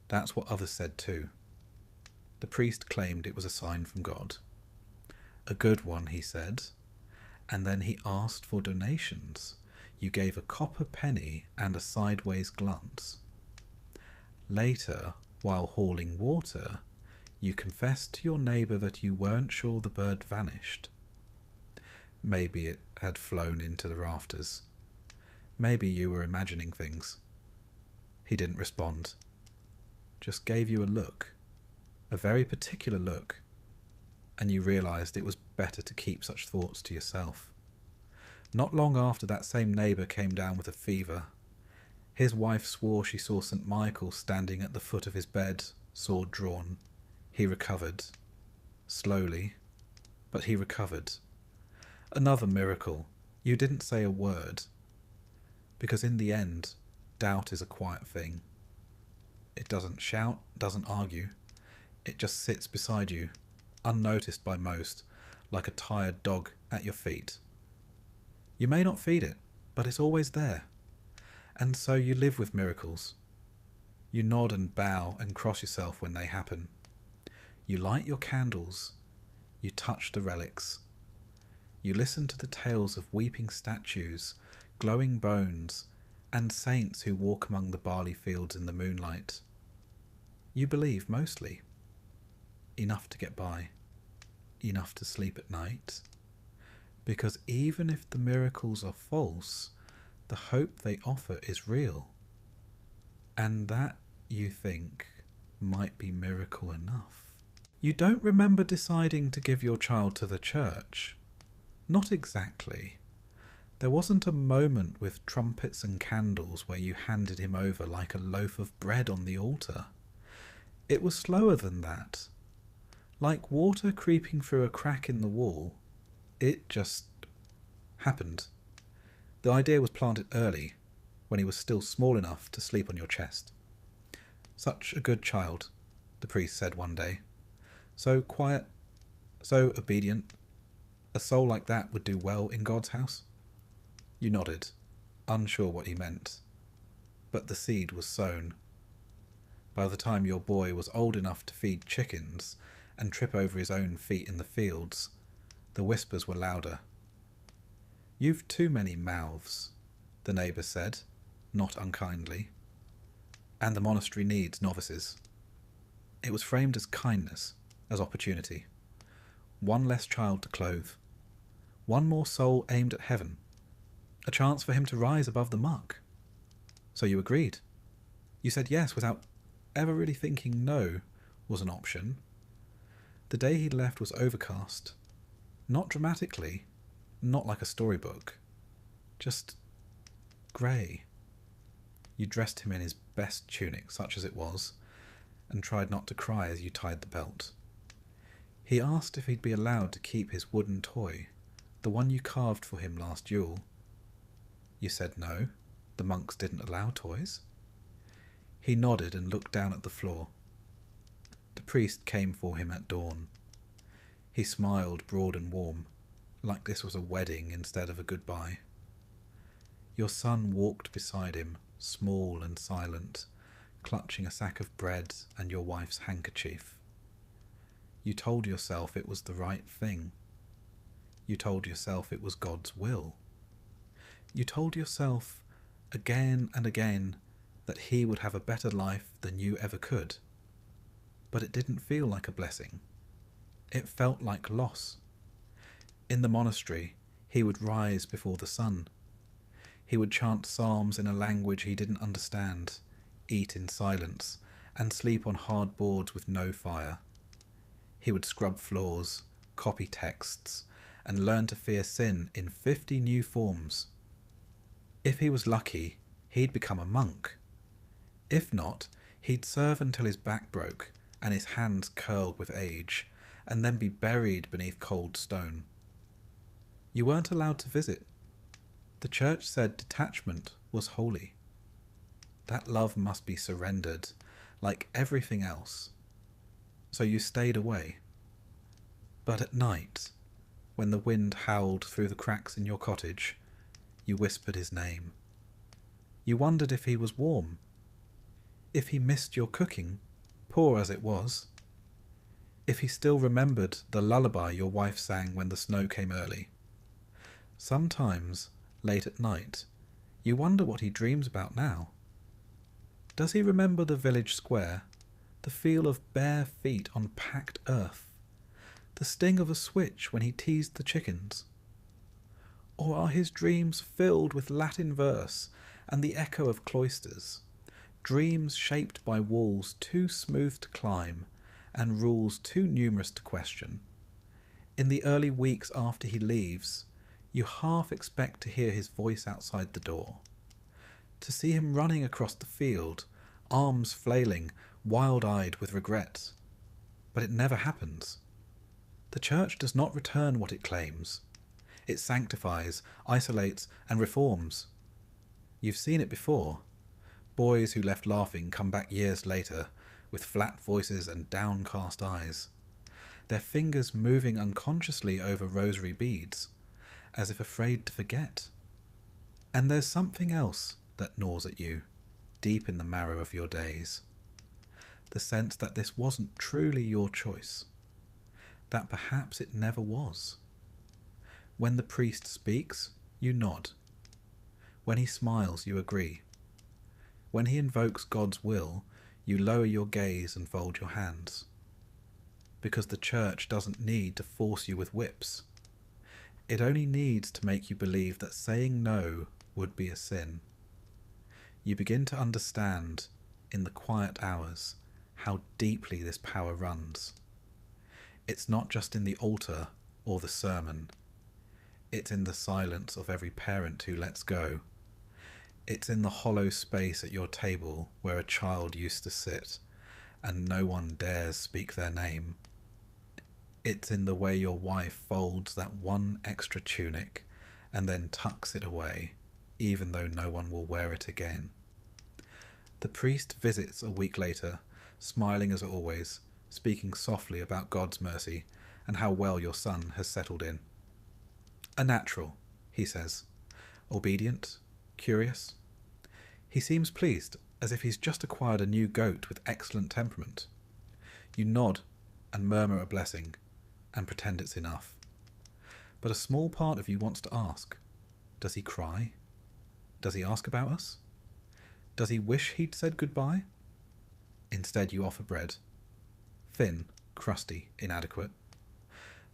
That's what others said too. The priest claimed it was a sign from God. A good one, he said, and then he asked for donations. You gave a copper penny and a sideways glance. Later, while hauling water, you confessed to your neighbour that you weren't sure the bird vanished. Maybe it had flown into the rafters. Maybe you were imagining things. He didn't respond. Just gave you a look. A very particular look. And you realised it was better to keep such thoughts to yourself. Not long after, that same neighbour came down with a fever. His wife swore she saw St. Michael standing at the foot of his bed, sword drawn. He recovered. Slowly, but he recovered. Another miracle. You didn't say a word. Because in the end, doubt is a quiet thing. It doesn't shout, doesn't argue. It just sits beside you, unnoticed by most, like a tired dog at your feet. You may not feed it, but it's always there. And so you live with miracles. You nod and bow and cross yourself when they happen. You light your candles. You touch the relics. You listen to the tales of weeping statues, glowing bones, and saints who walk among the barley fields in the moonlight. You believe mostly. Enough to get by. Enough to sleep at night. Because even if the miracles are false, the hope they offer is real. And that, you think, might be miracle enough. You don't remember deciding to give your child to the church. Not exactly. There wasn't a moment with trumpets and candles where you handed him over like a loaf of bread on the altar. It was slower than that. Like water creeping through a crack in the wall. It just happened. The idea was planted early, when he was still small enough to sleep on your chest. Such a good child, the priest said one day. So quiet, so obedient. A soul like that would do well in God's house. You nodded, unsure what he meant. But the seed was sown. By the time your boy was old enough to feed chickens and trip over his own feet in the fields, the whispers were louder. "You've too many mouths," the neighbour said, not unkindly. "And the monastery needs novices." It was framed as kindness, as opportunity. One less child to clothe. One more soul aimed at heaven. A chance for him to rise above the muck. So you agreed. You said yes without ever really thinking no was an option. The day he left was overcast. Not dramatically, not like a storybook. Just grey. You dressed him in his best tunic, such as it was, and tried not to cry as you tied the belt. He asked if he'd be allowed to keep his wooden toy, the one you carved for him last Yule. You said no, the monks didn't allow toys. He nodded and looked down at the floor. The priest came for him at dawn. He smiled broad and warm, like this was a wedding instead of a goodbye. Your son walked beside him, small and silent, clutching a sack of bread and your wife's handkerchief. You told yourself it was the right thing. You told yourself it was God's will. You told yourself again and again that he would have a better life than you ever could. But it didn't feel like a blessing. It felt like loss. In the monastery, he would rise before the sun. He would chant psalms in a language he didn't understand, eat in silence, and sleep on hard boards with no fire. He would scrub floors, copy texts, and learn to fear sin in 50 new forms. If he was lucky, he'd become a monk. If not, he'd serve until his back broke and his hands curled with age, and then be buried beneath cold stone. You weren't allowed to visit. The church said detachment was holy. That love must be surrendered, like everything else. So you stayed away. But at night, when the wind howled through the cracks in your cottage, you whispered his name. You wondered if he was warm, if he missed your cooking, poor as it was, if he still remembered the lullaby your wife sang when the snow came early. Sometimes, late at night, you wonder what he dreams about now. Does he remember the village square, the feel of bare feet on packed earth, the sting of a switch when he teased the chickens? Or are his dreams filled with Latin verse and the echo of cloisters, dreams shaped by walls too smooth to climb and rules too numerous to question? In the early weeks after he leaves, you half expect to hear his voice outside the door, to see him running across the field, arms flailing, wild-eyed with regret. But it never happens. The church does not return what it claims. It sanctifies, isolates, and reforms. You've seen it before. Boys who left laughing come back years later, with flat voices and downcast eyes, their fingers moving unconsciously over rosary beads, as if afraid to forget. And there's something else that gnaws at you, deep in the marrow of your days. The sense that this wasn't truly your choice, that perhaps it never was. When the priest speaks, you nod. When he smiles, you agree. When he invokes God's will, you lower your gaze and fold your hands. Because the church doesn't need to force you with whips. It only needs to make you believe that saying no would be a sin. You begin to understand, in the quiet hours, how deeply this power runs. It's not just in the altar or the sermon. It's in the silence of every parent who lets go. It's in the hollow space at your table where a child used to sit and no one dares speak their name. It's in the way your wife folds that one extra tunic and then tucks it away, even though no one will wear it again. The priest visits a week later, smiling as always, speaking softly about God's mercy and how well your son has settled in. A natural, he says, obedient, curious. He seems pleased, as if he's just acquired a new goat with excellent temperament. You nod and murmur a blessing, and pretend it's enough. But a small part of you wants to ask, does he cry? Does he ask about us? Does he wish he'd said goodbye? Instead you offer bread. Thin, crusty, inadequate.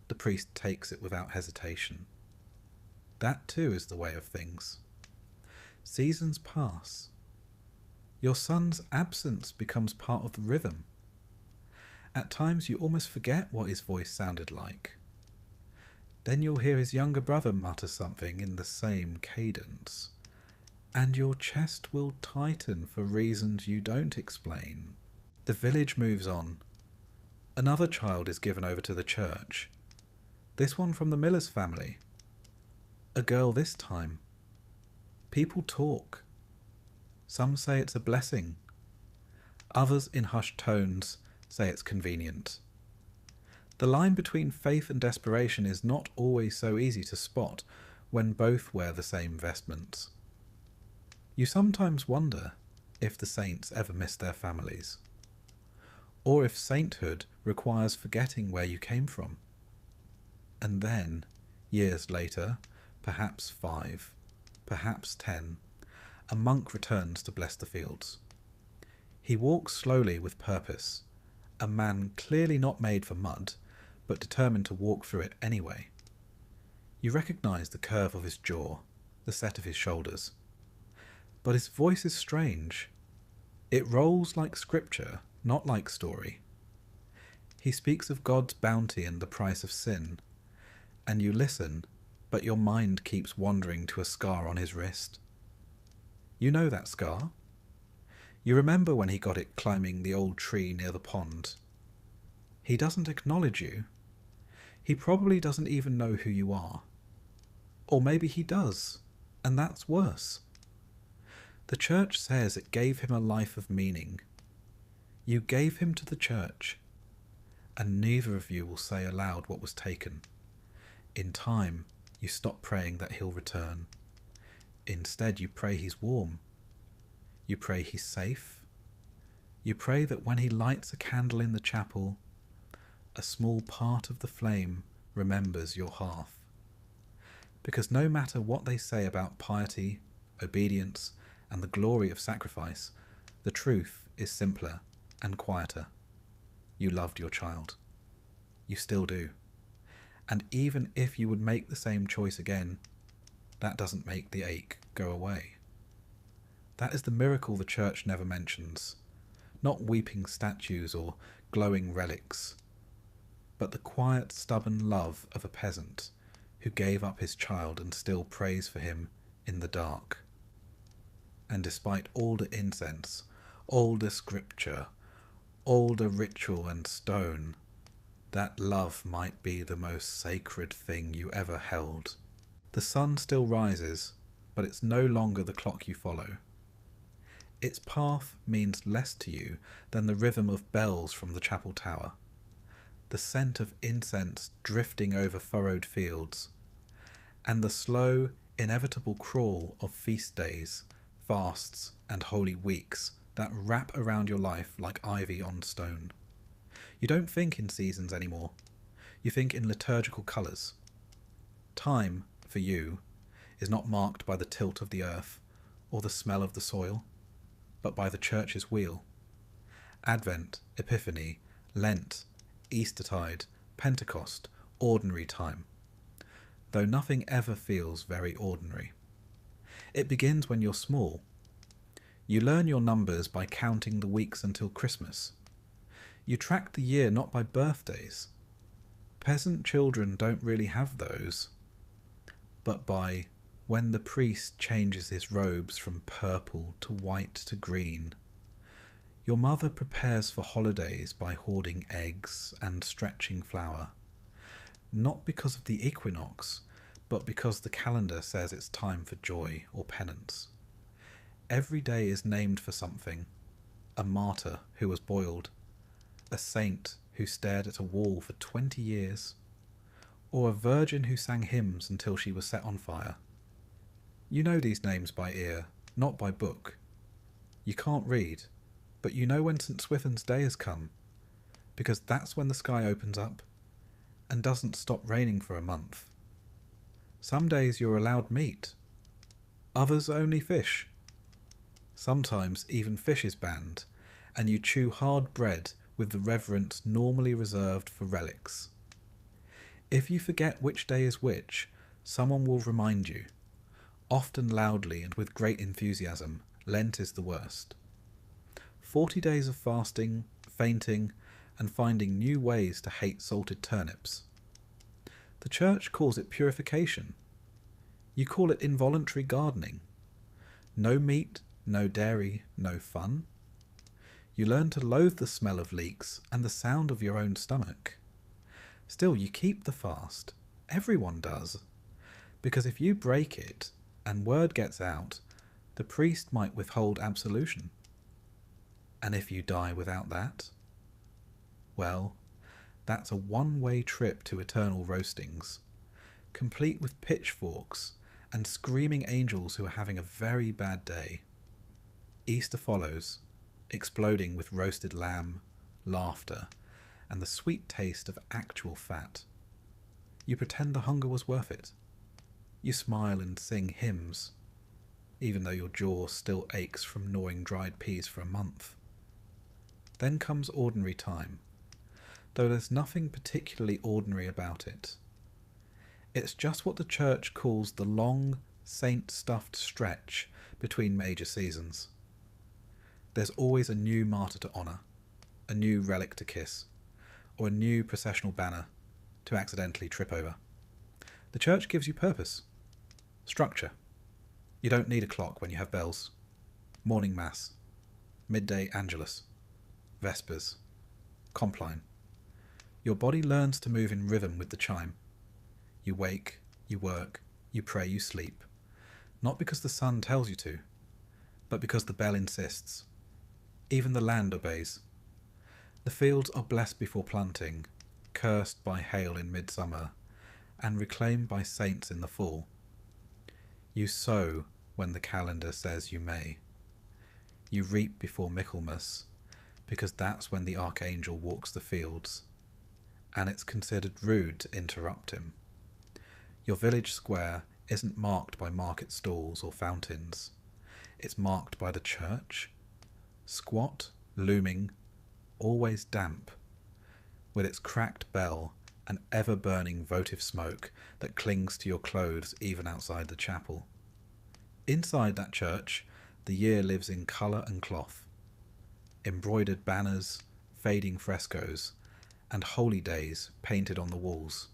The priest takes it without hesitation. That too is the way of things. Seasons pass. Your son's absence becomes part of the rhythm. At times you almost forget what his voice sounded like. Then you'll hear his younger brother mutter something in the same cadence, and your chest will tighten for reasons you don't explain. The village moves on. Another child is given over to the church. This one from the miller's family. A girl this time. People talk. Some say it's a blessing. Others, in hushed tones, say it's convenient. The line between faith and desperation is not always so easy to spot when both wear the same vestments. You sometimes wonder if the saints ever miss their families, or if sainthood requires forgetting where you came from. And then, years later, perhaps 5, perhaps 10, a monk returns to bless the fields. He walks slowly with purpose, a man clearly not made for mud, but determined to walk through it anyway. You recognize the curve of his jaw, the set of his shoulders. But his voice is strange. It rolls like scripture, not like story. He speaks of God's bounty and the price of sin, and you listen, but your mind keeps wandering to a scar on his wrist. You know that scar. You remember when he got it climbing the old tree near the pond. He doesn't acknowledge you. He probably doesn't even know who you are. Or maybe he does, and that's worse. The church says it gave him a life of meaning. You gave him to the church, and neither of you will say aloud what was taken. In time, you stop praying that he'll return. Instead, you pray he's warm. You pray he's safe. You pray that when he lights a candle in the chapel, a small part of the flame remembers your hearth. Because no matter what they say about piety, obedience, and the glory of sacrifice, the truth is simpler and quieter. You loved your child. You still do. And even if you would make the same choice again, that doesn't make the ache go away. That is the miracle the church never mentions. Not weeping statues or glowing relics, but the quiet, stubborn love of a peasant who gave up his child and still prays for him in the dark. And despite all the incense, all the scripture, all the ritual and stone, that love might be the most sacred thing you ever held. The sun still rises, but it's no longer the clock you follow. Its path means less to you than the rhythm of bells from the chapel tower, the scent of incense drifting over furrowed fields, and the slow, inevitable crawl of feast days, fasts, and holy weeks that wrap around your life like ivy on stone. You don't think in seasons anymore. You think in liturgical colours. Time, for you, is not marked by the tilt of the earth or the smell of the soil, but by the church's wheel. Advent, Epiphany, Lent, Eastertide, Pentecost, ordinary time. Though nothing ever feels very ordinary. It begins when you're small. You learn your numbers by counting the weeks until Christmas. You track the year not by birthdays. Peasant children don't really have those, but by when the priest changes his robes from purple to white to green. Your mother prepares for holidays by hoarding eggs and stretching flour, not because of the equinox, but because the calendar says it's time for joy or penance. Every day is named for something: a martyr who was boiled, a saint who stared at a wall for 20 years, or a virgin who sang hymns until she was set on fire. You know these names by ear, not by book. You can't read, but you know when St. Swithin's Day has come, because that's when the sky opens up and doesn't stop raining for a month. Some days you're allowed meat, others only fish. Sometimes even fish is banned, and you chew hard bread with the reverence normally reserved for relics. If you forget which day is which, someone will remind you. Often loudly and with great enthusiasm, Lent is the worst. 40 days of fasting, fainting, and finding new ways to hate salted turnips. The church calls it purification. You call it involuntary gardening. No meat, no dairy, no fun. You learn to loathe the smell of leeks and the sound of your own stomach. Still, you keep the fast. Everyone does. Because if you break it, and word gets out, the priest might withhold absolution. And if you die without that, well, that's a one-way trip to eternal roastings, complete with pitchforks and screaming angels who are having a very bad day. Easter follows, exploding with roasted lamb, laughter, and the sweet taste of actual fat. You pretend the hunger was worth it. You smile and sing hymns, even though your jaw still aches from gnawing dried peas for a month. Then comes ordinary time, though there's nothing particularly ordinary about it. It's just what the church calls the long, saint-stuffed stretch between major seasons. There's always a new martyr to honour, a new relic to kiss, or a new processional banner to accidentally trip over. The church gives you purpose. Structure. You don't need a clock when you have bells. Morning Mass. Midday Angelus. Vespers. Compline. Your body learns to move in rhythm with the chime. You wake, you work, you pray, you sleep. Not because the sun tells you to, but because the bell insists. Even the land obeys. The fields are blessed before planting, cursed by hail in midsummer, and reclaimed by saints in the fall. You sow when the calendar says you may. You reap before Michaelmas, because that's when the archangel walks the fields, and it's considered rude to interrupt him. Your village square isn't marked by market stalls or fountains. It's marked by the church, squat, looming, always damp, with its cracked bell and ever-burning votive smoke that clings to your clothes even outside the chapel. Inside that church, the year lives in colour and cloth, embroidered banners, fading frescoes, and holy days painted on the walls.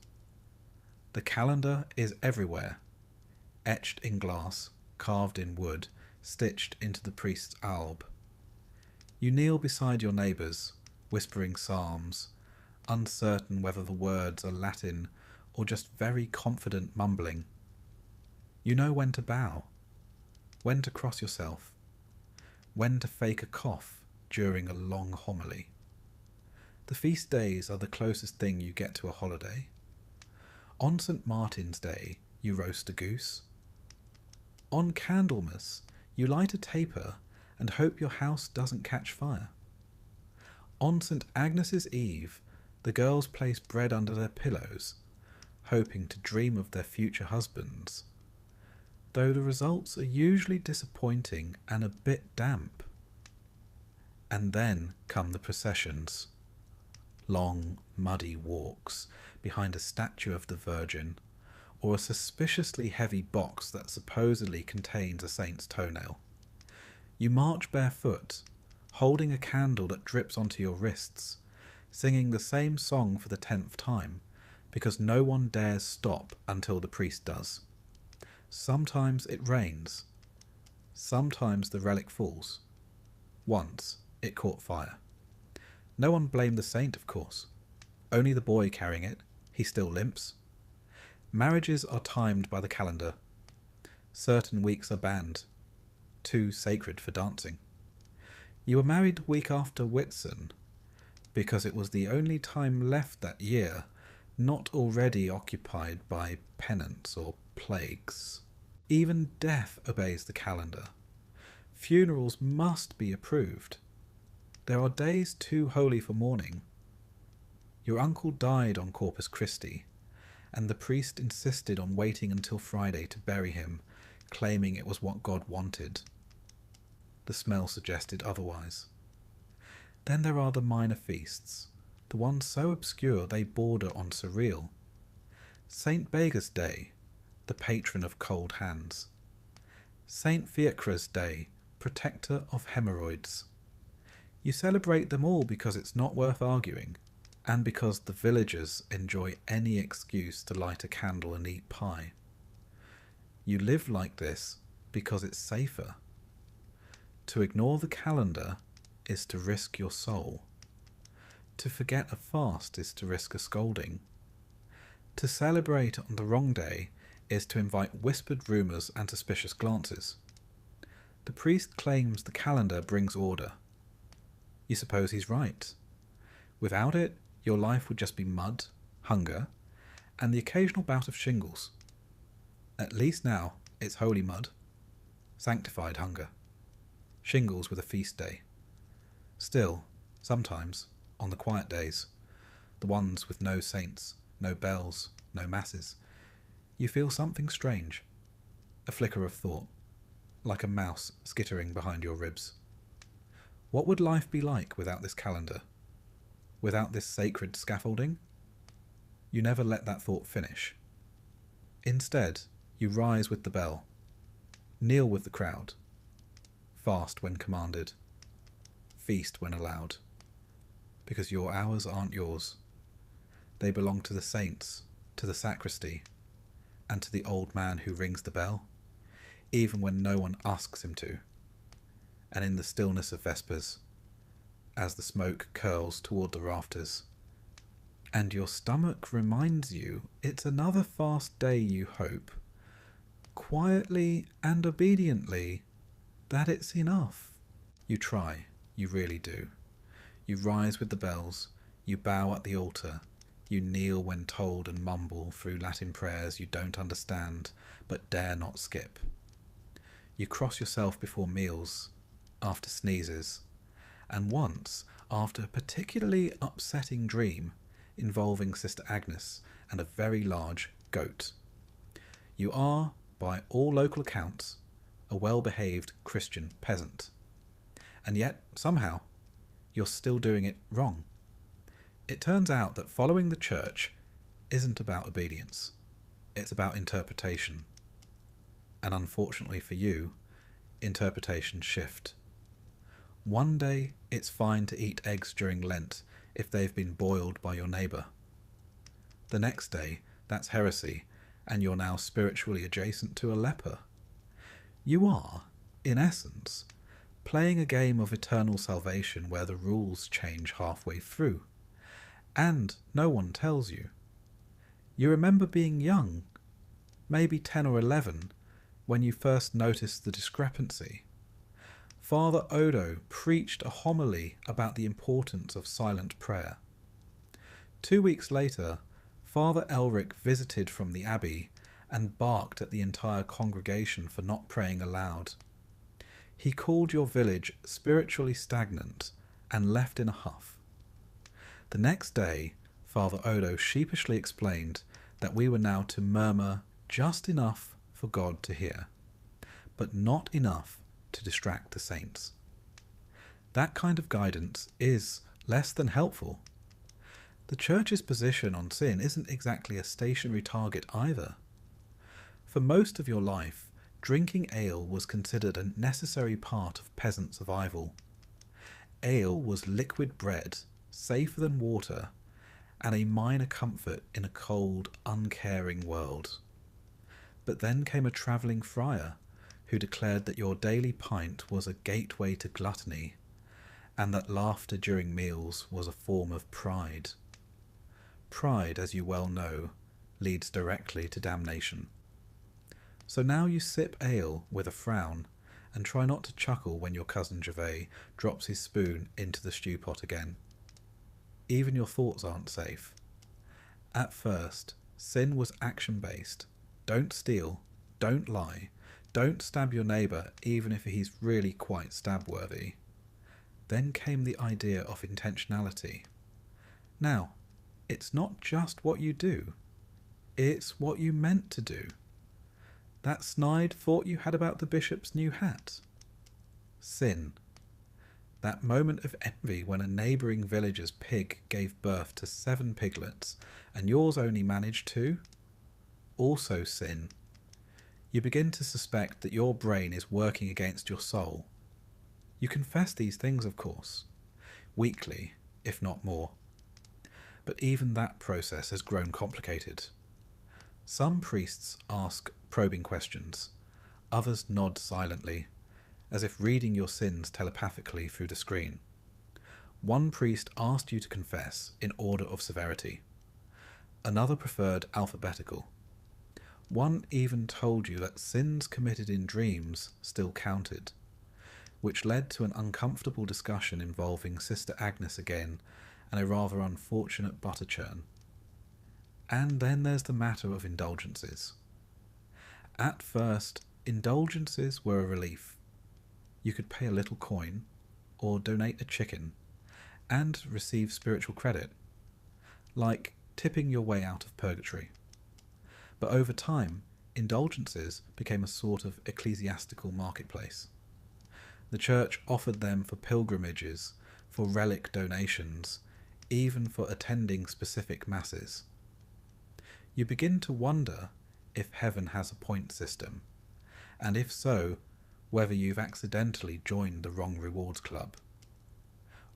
The calendar is everywhere, etched in glass, carved in wood, stitched into the priest's alb. You kneel beside your neighbours, whispering psalms, uncertain whether the words are Latin or just very confident mumbling. You know when to bow, when to cross yourself, when to fake a cough during a long homily. The feast days are the closest thing you get to a holiday. On St. Martin's Day, you roast a goose. On Candlemas, you light a taper and hope your house doesn't catch fire. On St. Agnes's Eve, the girls place bread under their pillows, hoping to dream of their future husbands, though the results are usually disappointing and a bit damp. And then come the processions. Long, muddy walks behind a statue of the Virgin, or a suspiciously heavy box that supposedly contains a saint's toenail. You march barefoot, holding a candle that drips onto your wrists, singing the same song for the 10th time, because no one dares stop until the priest does. Sometimes it rains. Sometimes the relic falls. Once it caught fire. No one blamed the saint, of course. Only the boy carrying it. He still limps. Marriages are timed by the calendar. Certain weeks are banned. Too sacred for dancing. You were married the week after Whitsun, because it was the only time left that year not already occupied by penance or plagues. Even death obeys the calendar. Funerals must be approved. There are days too holy for mourning. Your uncle died on Corpus Christi, and the priest insisted on waiting until Friday to bury him, claiming it was what God wanted. The smell suggested otherwise. Then there are the minor feasts, the ones so obscure they border on surreal. St. Bega's Day, the patron of cold hands. St. Fiacre's Day, protector of hemorrhoids. You celebrate them all because it's not worth arguing, and because the villagers enjoy any excuse to light a candle and eat pie. You live like this because it's safer. To ignore the calendar is to risk your soul. To forget a fast is to risk a scolding. To celebrate on the wrong day is to invite whispered rumours and suspicious glances. The priest claims the calendar brings order. You suppose he's right. Without it, your life would just be mud, hunger, and the occasional bout of shingles. At least now it's holy mud, sanctified hunger, shingles with a feast day. Still, sometimes, on the quiet days, the ones with no saints, no bells, no masses, you feel something strange, a flicker of thought, like a mouse skittering behind your ribs. What would life be like without this calendar? Without this sacred scaffolding? You never let that thought finish. Instead, you rise with the bell, kneel with the crowd, fast when commanded, feast when allowed, because your hours aren't yours. They belong to the saints, to the sacristy, and to the old man who rings the bell, even when no one asks him to. And in the stillness of Vespers, as the smoke curls toward the rafters, and your stomach reminds you it's another fast day, you hope, quietly and obediently, that it's enough. You try, you really do. You rise with the bells, you bow at the altar, you kneel when told and mumble through Latin prayers you don't understand but dare not skip. You cross yourself before meals, after sneezes, and once after a particularly upsetting dream involving Sister Agnes and a very large goat. You are, by all local accounts, a well-behaved Christian peasant. And yet, somehow, you're still doing it wrong. It turns out that following the church isn't about obedience. It's about interpretation. And unfortunately for you, interpretations shift. One day, it's fine to eat eggs during Lent if they've been boiled by your neighbour. The next day, that's heresy, and you're now spiritually adjacent to a leper. You are, in essence, playing a game of eternal salvation where the rules change halfway through, and no one tells you. You remember being young, maybe 10 or 11, when you first noticed the discrepancy. Father Odo preached a homily about the importance of silent prayer. 2 weeks later, Father Elric visited from the abbey and barked at the entire congregation for not praying aloud. He called your village spiritually stagnant and left in a huff. The next day, Father Odo sheepishly explained that we were now to murmur just enough for God to hear, but not enough to distract the saints. That kind of guidance is less than helpful. The Church's position on sin isn't exactly a stationary target either. For most of your life, drinking ale was considered a necessary part of peasant survival. Ale was liquid bread, safer than water, and a minor comfort in a cold, uncaring world. But then came a travelling friar who declared that your daily pint was a gateway to gluttony, and that laughter during meals was a form of pride. Pride, as you well know, leads directly to damnation. So now you sip ale with a frown, and try not to chuckle when your cousin Gervais drops his spoon into the stew pot again. Even your thoughts aren't safe. At first, sin was action-based. Don't steal, don't lie, don't stab your neighbour even if he's really quite stab-worthy. Then came the idea of intentionality. Now, it's not just what you do, it's what you meant to do. That snide thought you had about the bishop's new hat. Sin. That moment of envy when a neighbouring villager's pig gave birth to 7 piglets and yours only managed 2. Also sin. You begin to suspect that your brain is working against your soul. You confess these things, of course, weekly, if not more. But even that process has grown complicated. Some priests ask probing questions, others nod silently, as if reading your sins telepathically through the screen. One priest asked you to confess in order of severity. Another preferred alphabetical. One even told you that sins committed in dreams still counted, which led to an uncomfortable discussion involving Sister Agnes again and a rather unfortunate butter churn. And then there's the matter of indulgences. At first, indulgences were a relief. You could pay a little coin, or donate a chicken, and receive spiritual credit, like tipping your way out of purgatory. But over time, indulgences became a sort of ecclesiastical marketplace. The Church offered them for pilgrimages, for relic donations, even for attending specific masses. You begin to wonder if heaven has a point system, and if so, whether you've accidentally joined the wrong rewards club.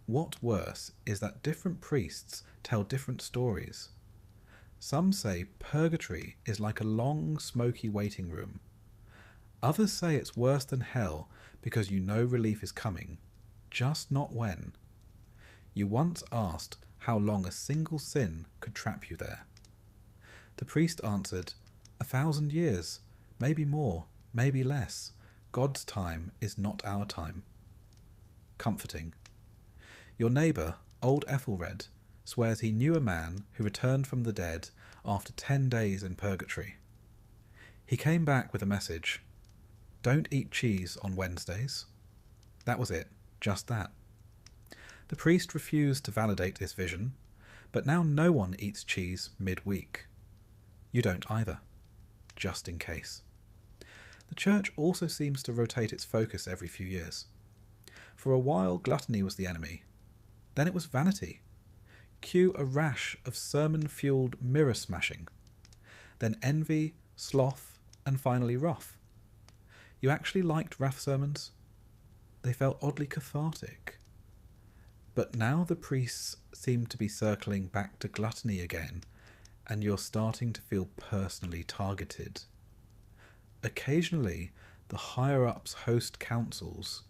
What worse is that different priests tell different stories. Some say purgatory is like a long, smoky waiting room. Others say it's worse than hell because you know relief is coming, just not when. You once asked how long a single sin could trap you there. The priest answered, 1,000 years, maybe more, maybe less. God's time is not our time. Comforting. Your neighbour, old Ethelred, swears he knew a man who returned from the dead after 10 days in purgatory. He came back with a message. Don't eat cheese on Wednesdays. That was it, just that. The priest refused to validate this vision, but now no one eats cheese midweek. You don't either, just in case. The church also seems to rotate its focus every few years. For a while, gluttony was the enemy. Then it was vanity. Cue a rash of sermon-fueled mirror smashing. Then envy, sloth, and finally wrath. You actually liked wrath sermons? They felt oddly cathartic. But now the priests seem to be circling back to gluttony again, and you're starting to feel personally targeted. Occasionally, the higher-ups host councils,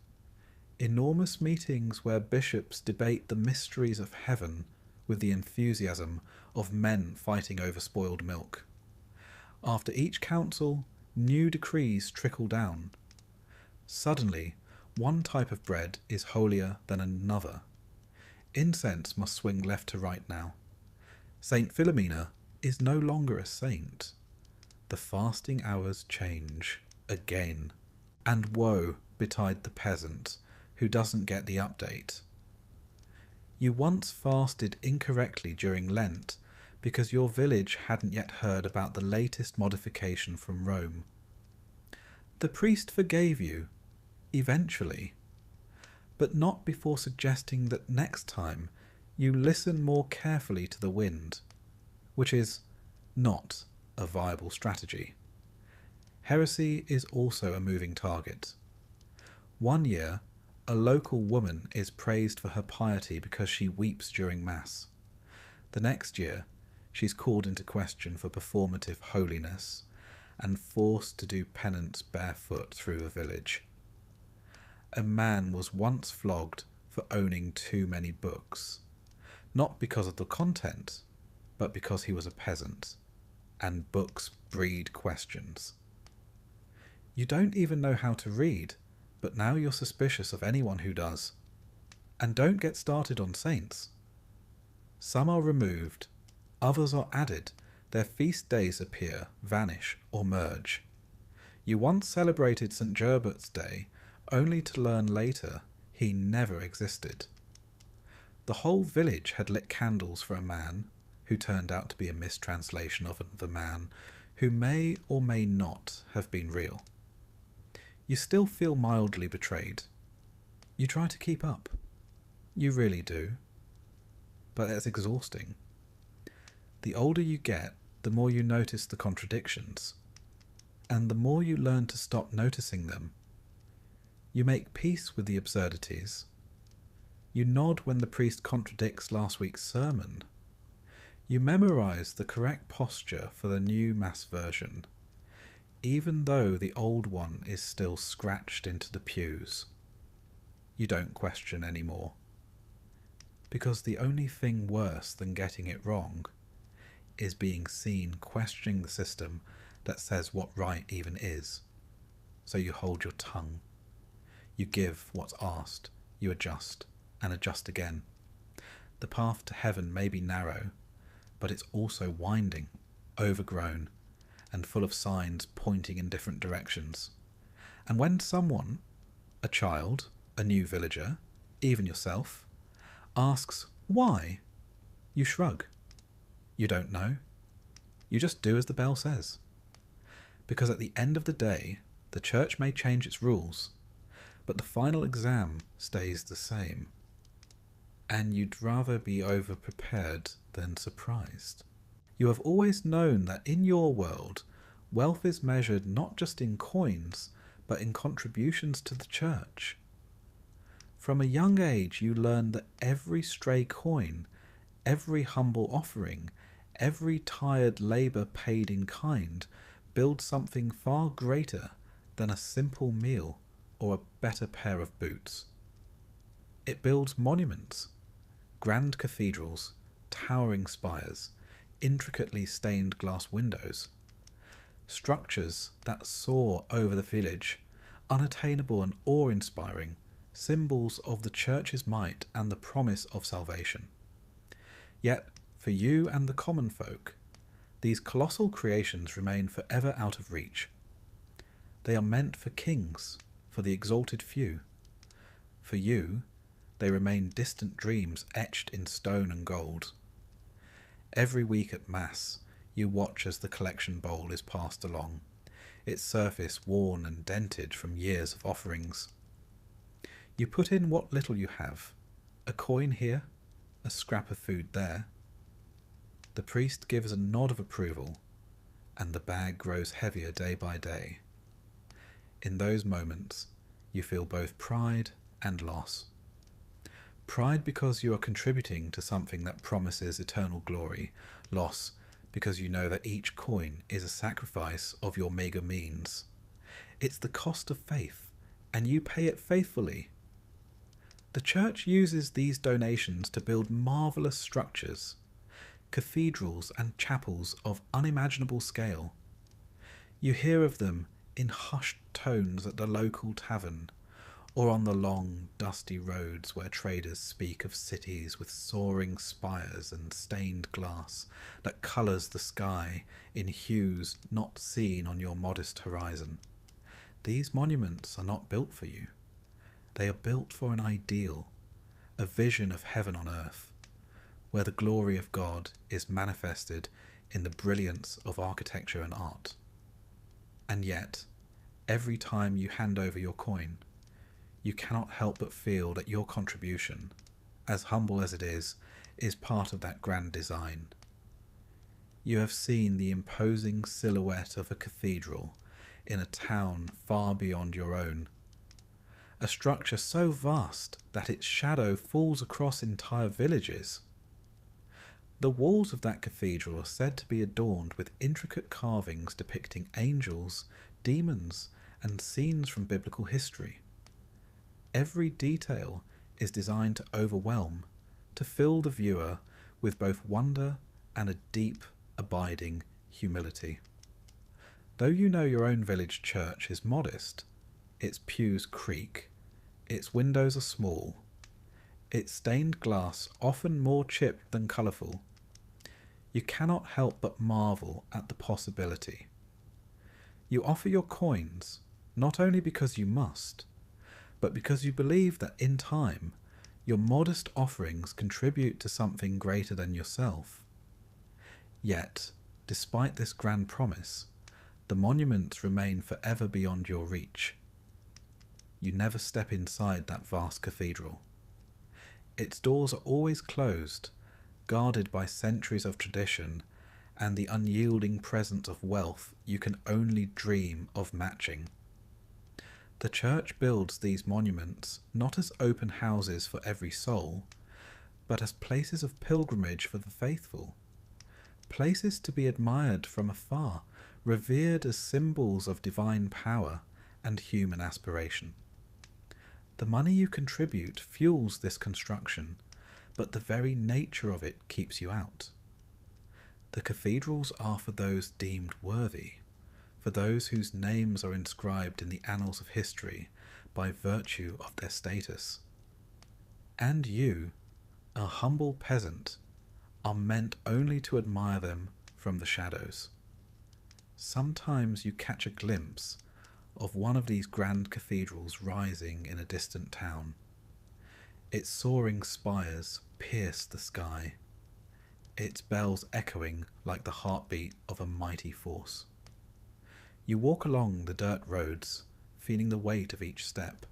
enormous meetings where bishops debate the mysteries of heaven with the enthusiasm of men fighting over spoiled milk. After each council, new decrees trickle down. Suddenly, one type of bread is holier than another. Incense must swing left to right now. Saint Philomena is no longer a saint. The fasting hours change again. And woe betide the peasant who doesn't get the update. You once fasted incorrectly during Lent because your village hadn't yet heard about the latest modification from Rome. The priest forgave you, eventually, but not before suggesting that next time you listen more carefully to the wind, which is not a viable strategy. Heresy is also a moving target. One year, a local woman is praised for her piety because she weeps during Mass. The next year, she's called into question for performative holiness and forced to do penance barefoot through a village. A man was once flogged for owning too many books, not because of the content, but because he was a peasant, and books breed questions. You don't even know how to read, but now you're suspicious of anyone who does. And don't get started on saints. Some are removed, others are added, their feast days appear, vanish, or merge. You once celebrated St. Gerbert's Day, only to learn later he never existed. The whole village had lit candles for a man, who turned out to be a mistranslation of the man, who may or may not have been real. You still feel mildly betrayed. You try to keep up. You really do. But it's exhausting. The older you get, the more you notice the contradictions, and the more you learn to stop noticing them. You make peace with the absurdities. You nod when the priest contradicts last week's sermon. You memorize the correct posture for the new Mass version, even though the old one is still scratched into the pews. You don't question anymore. Because the only thing worse than getting it wrong is being seen questioning the system that says what right even is. So you hold your tongue. You give what's asked. You adjust and adjust again. The path to heaven may be narrow, but it's also winding, overgrown, and full of signs pointing in different directions. And when someone, a child, a new villager, even yourself, asks why, you shrug. You don't know. You just do as the bell says. Because at the end of the day, the church may change its rules, but the final exam stays the same. And you'd rather be over-prepared than surprised. You have always known that in your world, wealth is measured not just in coins, but in contributions to the church. From a young age, you learn that every stray coin, every humble offering, every tired labour paid in kind builds something far greater than a simple meal or a better pair of boots. It builds monuments, grand cathedrals, towering spires, intricately stained glass windows, structures that soar over the village, unattainable and awe-inspiring, symbols of the church's might and the promise of salvation. Yet, for you and the common folk, these colossal creations remain forever out of reach. They are meant for kings, for the exalted few. For you, they remain distant dreams etched in stone and gold. Every week at Mass, you watch as the collection bowl is passed along, its surface worn and dented from years of offerings. You put in what little you have, a coin here, a scrap of food there. The priest gives a nod of approval, and the bag grows heavier day by day. In those moments, you feel both pride and loss. Pride because you are contributing to something that promises eternal glory, loss because you know that each coin is a sacrifice of your meagre means. It's the cost of faith, and you pay it faithfully. The church uses these donations to build marvellous structures, cathedrals and chapels of unimaginable scale. You hear of them in hushed tones at the local tavern, or on the long, dusty roads where traders speak of cities with soaring spires and stained glass that colours the sky in hues not seen on your modest horizon. These monuments are not built for you. They are built for an ideal, a vision of heaven on earth, where the glory of God is manifested in the brilliance of architecture and art. And yet, every time you hand over your coin, you cannot help but feel that your contribution, as humble as it is part of that grand design. You have seen the imposing silhouette of a cathedral in a town far beyond your own, a structure so vast that its shadow falls across entire villages. The walls of that cathedral are said to be adorned with intricate carvings depicting angels, demons, and scenes from biblical history. Every detail is designed to overwhelm, to fill the viewer with both wonder and a deep, abiding humility. Though you know your own village church is modest, its pews creak, its windows are small, its stained glass often more chipped than colourful, you cannot help but marvel at the possibility. You offer your coins, not only because you must, but because you believe that in time, your modest offerings contribute to something greater than yourself. Yet, despite this grand promise, the monuments remain forever beyond your reach. You never step inside that vast cathedral. Its doors are always closed, guarded by centuries of tradition and the unyielding presence of wealth you can only dream of matching. The church builds these monuments not as open houses for every soul, but as places of pilgrimage for the faithful, places to be admired from afar, revered as symbols of divine power and human aspiration. The money you contribute fuels this construction, but the very nature of it keeps you out. The cathedrals are for those deemed worthy, for those whose names are inscribed in the annals of history by virtue of their status. And you, a humble peasant, are meant only to admire them from the shadows. Sometimes you catch a glimpse of one of these grand cathedrals rising in a distant town. Its soaring spires pierce the sky, its bells echoing like the heartbeat of a mighty force. You walk along the dirt roads, feeling the weight of each step,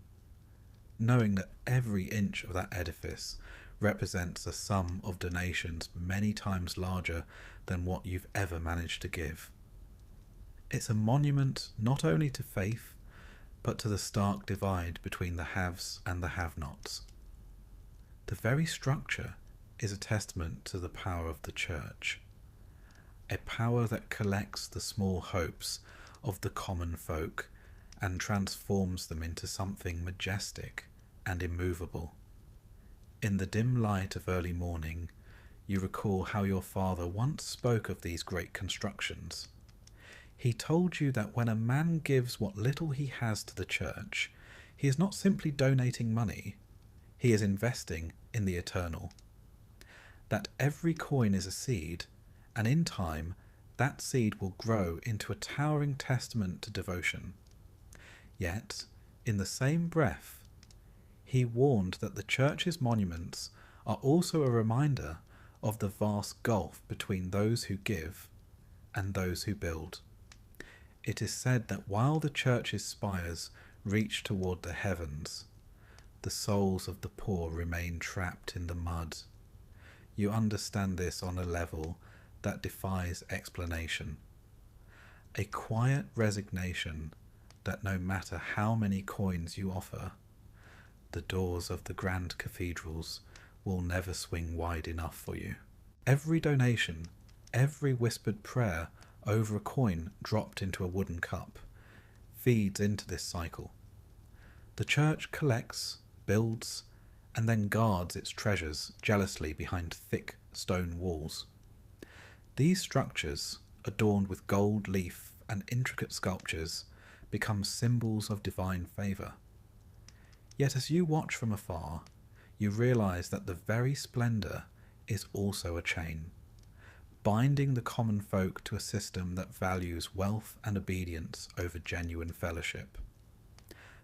knowing that every inch of that edifice represents a sum of donations many times larger than what you've ever managed to give. It's a monument not only to faith, but to the stark divide between the haves and the have-nots. The very structure is a testament to the power of the church, a power that collects the small hopes of the common folk and transforms them into something majestic and immovable. In the dim light of early morning, you recall how your father once spoke of these great constructions. He told you that when a man gives what little he has to the church, he is not simply donating money, he is investing in the eternal. That every coin is a seed, and in time, that seed will grow into a towering testament to devotion. Yet, in the same breath, he warned that the church's monuments are also a reminder of the vast gulf between those who give and those who build. It is said that while the church's spires reach toward the heavens, the souls of the poor remain trapped in the mud. You understand this on a level that defies explanation. A quiet resignation that no matter how many coins you offer, the doors of the grand cathedrals will never swing wide enough for you. Every donation, every whispered prayer over a coin dropped into a wooden cup, feeds into this cycle. The church collects, builds, and then guards its treasures jealously behind thick stone walls. These structures, adorned with gold leaf and intricate sculptures, become symbols of divine favour. Yet as you watch from afar, you realise that the very splendour is also a chain, binding the common folk to a system that values wealth and obedience over genuine fellowship.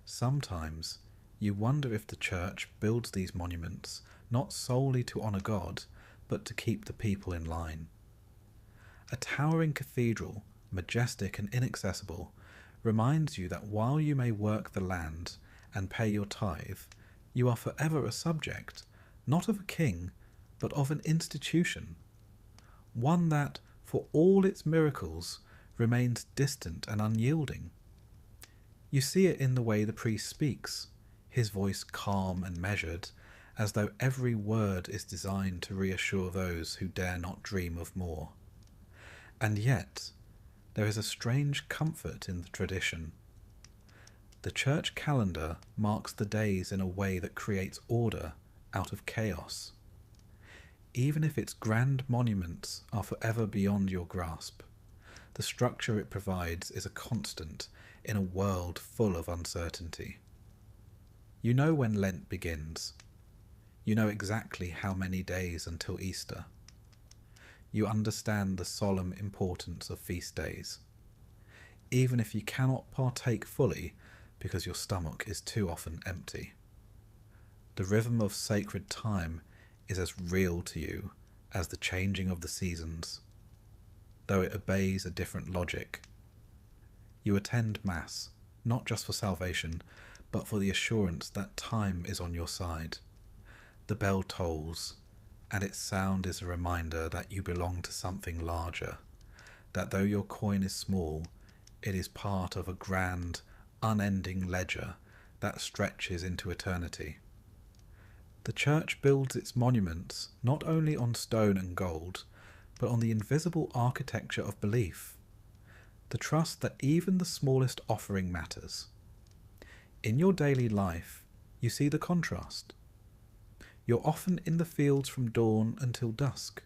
Sometimes you wonder if the church builds these monuments not solely to honour God, but to keep the people in line. A towering cathedral, majestic and inaccessible, reminds you that while you may work the land and pay your tithe, you are forever a subject, not of a king, but of an institution, one that, for all its miracles, remains distant and unyielding. You see it in the way the priest speaks, his voice calm and measured, as though every word is designed to reassure those who dare not dream of more. And yet, there is a strange comfort in the tradition. The church calendar marks the days in a way that creates order out of chaos. Even if its grand monuments are forever beyond your grasp, the structure it provides is a constant in a world full of uncertainty. You know when Lent begins. You know exactly how many days until Easter. You understand the solemn importance of feast days, even if you cannot partake fully because your stomach is too often empty. The rhythm of sacred time is as real to you as the changing of the seasons, though it obeys a different logic. You attend Mass, not just for salvation, but for the assurance that time is on your side. The bell tolls, and its sound is a reminder that you belong to something larger, that though your coin is small, it is part of a grand, unending ledger that stretches into eternity. The church builds its monuments not only on stone and gold, but on the invisible architecture of belief, the trust that even the smallest offering matters. In your daily life, you see the contrast. You're often in the fields from dawn until dusk,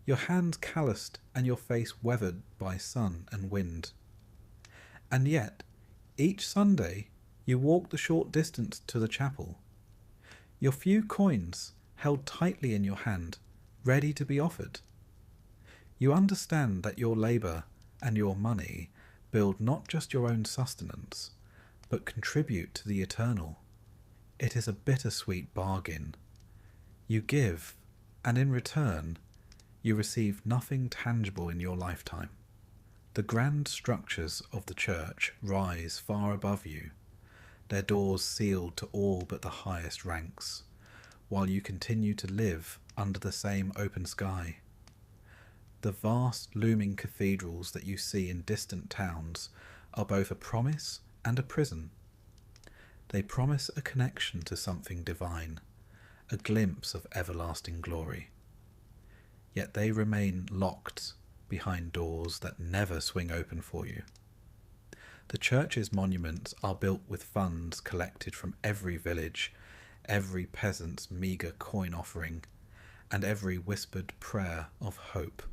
your hands calloused and your face weathered by sun and wind. And yet, each Sunday, you walk the short distance to the chapel, your few coins held tightly in your hand, ready to be offered. You understand that your labour and your money build not just your own sustenance, but contribute to the eternal. It is a bittersweet bargain. You give, and in return, you receive nothing tangible in your lifetime. The grand structures of the church rise far above you, their doors sealed to all but the highest ranks, while you continue to live under the same open sky. The vast looming cathedrals that you see in distant towns are both a promise and a prison. They promise a connection to something divine, a glimpse of everlasting glory. Yet they remain locked behind doors that never swing open for you. The church's monuments are built with funds collected from every village, every peasant's meagre coin offering, and every whispered prayer of hope.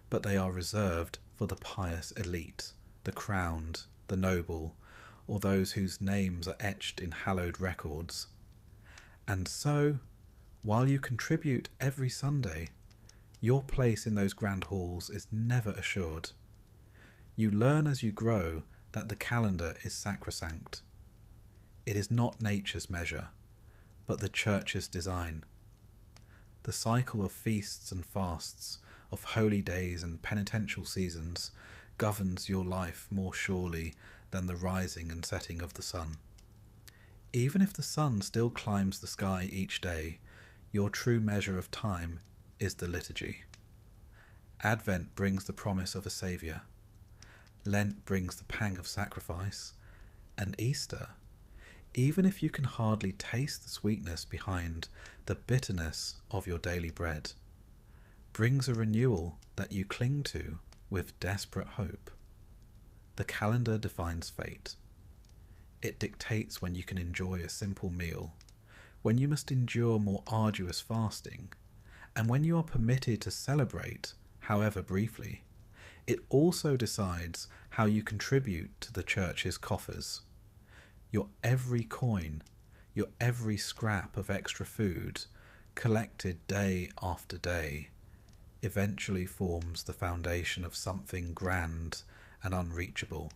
But they are reserved for the pious elite, the crowned, the noble, or those whose names are etched in hallowed records. And so, while you contribute every Sunday, your place in those grand halls is never assured. You learn as you grow that the calendar is sacrosanct. It is not nature's measure, but the church's design. The cycle of feasts and fasts, of holy days and penitential seasons, governs your life more surely than the rising and setting of the sun. Even if the sun still climbs the sky each day, your true measure of time is the liturgy. Advent brings the promise of a Saviour. Lent brings the pang of sacrifice. And Easter, even if you can hardly taste the sweetness behind the bitterness of your daily bread, brings a renewal that you cling to with desperate hope. The calendar defines fate. It dictates when you can enjoy a simple meal, when you must endure more arduous fasting, and when you are permitted to celebrate, however briefly. It also decides how you contribute to the church's coffers. Your every coin, your every scrap of extra food, collected day after day, eventually forms the foundation of something grand and unreachable.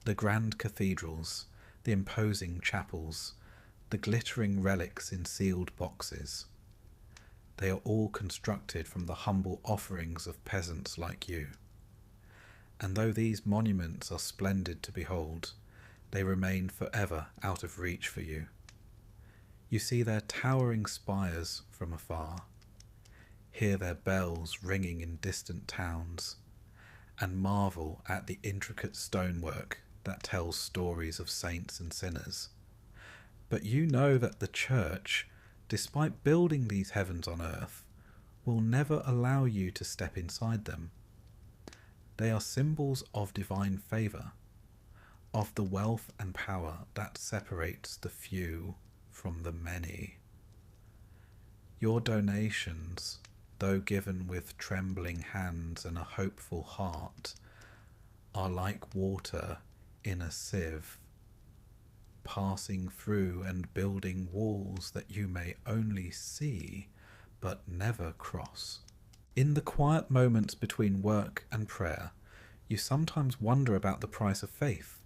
The grand cathedrals, the imposing chapels, the glittering relics in sealed boxes. They are all constructed from the humble offerings of peasants like you. And though these monuments are splendid to behold, they remain forever out of reach for you. You see their towering spires from afar, hear their bells ringing in distant towns, and marvel at the intricate stonework that tells stories of saints and sinners. But you know that the Church, despite building these heavens on earth, will never allow you to step inside them. They are symbols of divine favour, of the wealth and power that separates the few from the many. Your donations, though given with trembling hands and a hopeful heart, are like water in a sieve, passing through and building walls that you may only see but never cross. In the quiet moments between work and prayer, you sometimes wonder about the price of faith.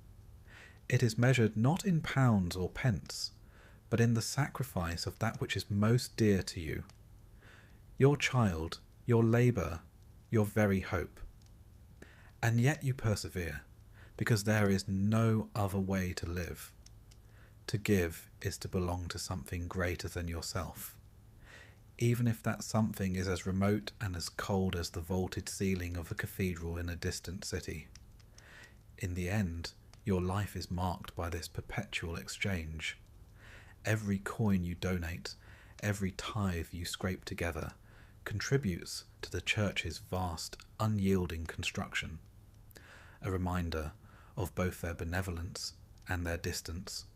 It is measured not in pounds or pence, but in the sacrifice of that which is most dear to you. Your child, your labour, your very hope. And yet you persevere, because there is no other way to live. To give is to belong to something greater than yourself, even if that something is as remote and as cold as the vaulted ceiling of a cathedral in a distant city. In the end, your life is marked by this perpetual exchange. Every coin you donate, every tithe you scrape together, contributes to the Church's vast, unyielding construction, a reminder of both their benevolence and their distance.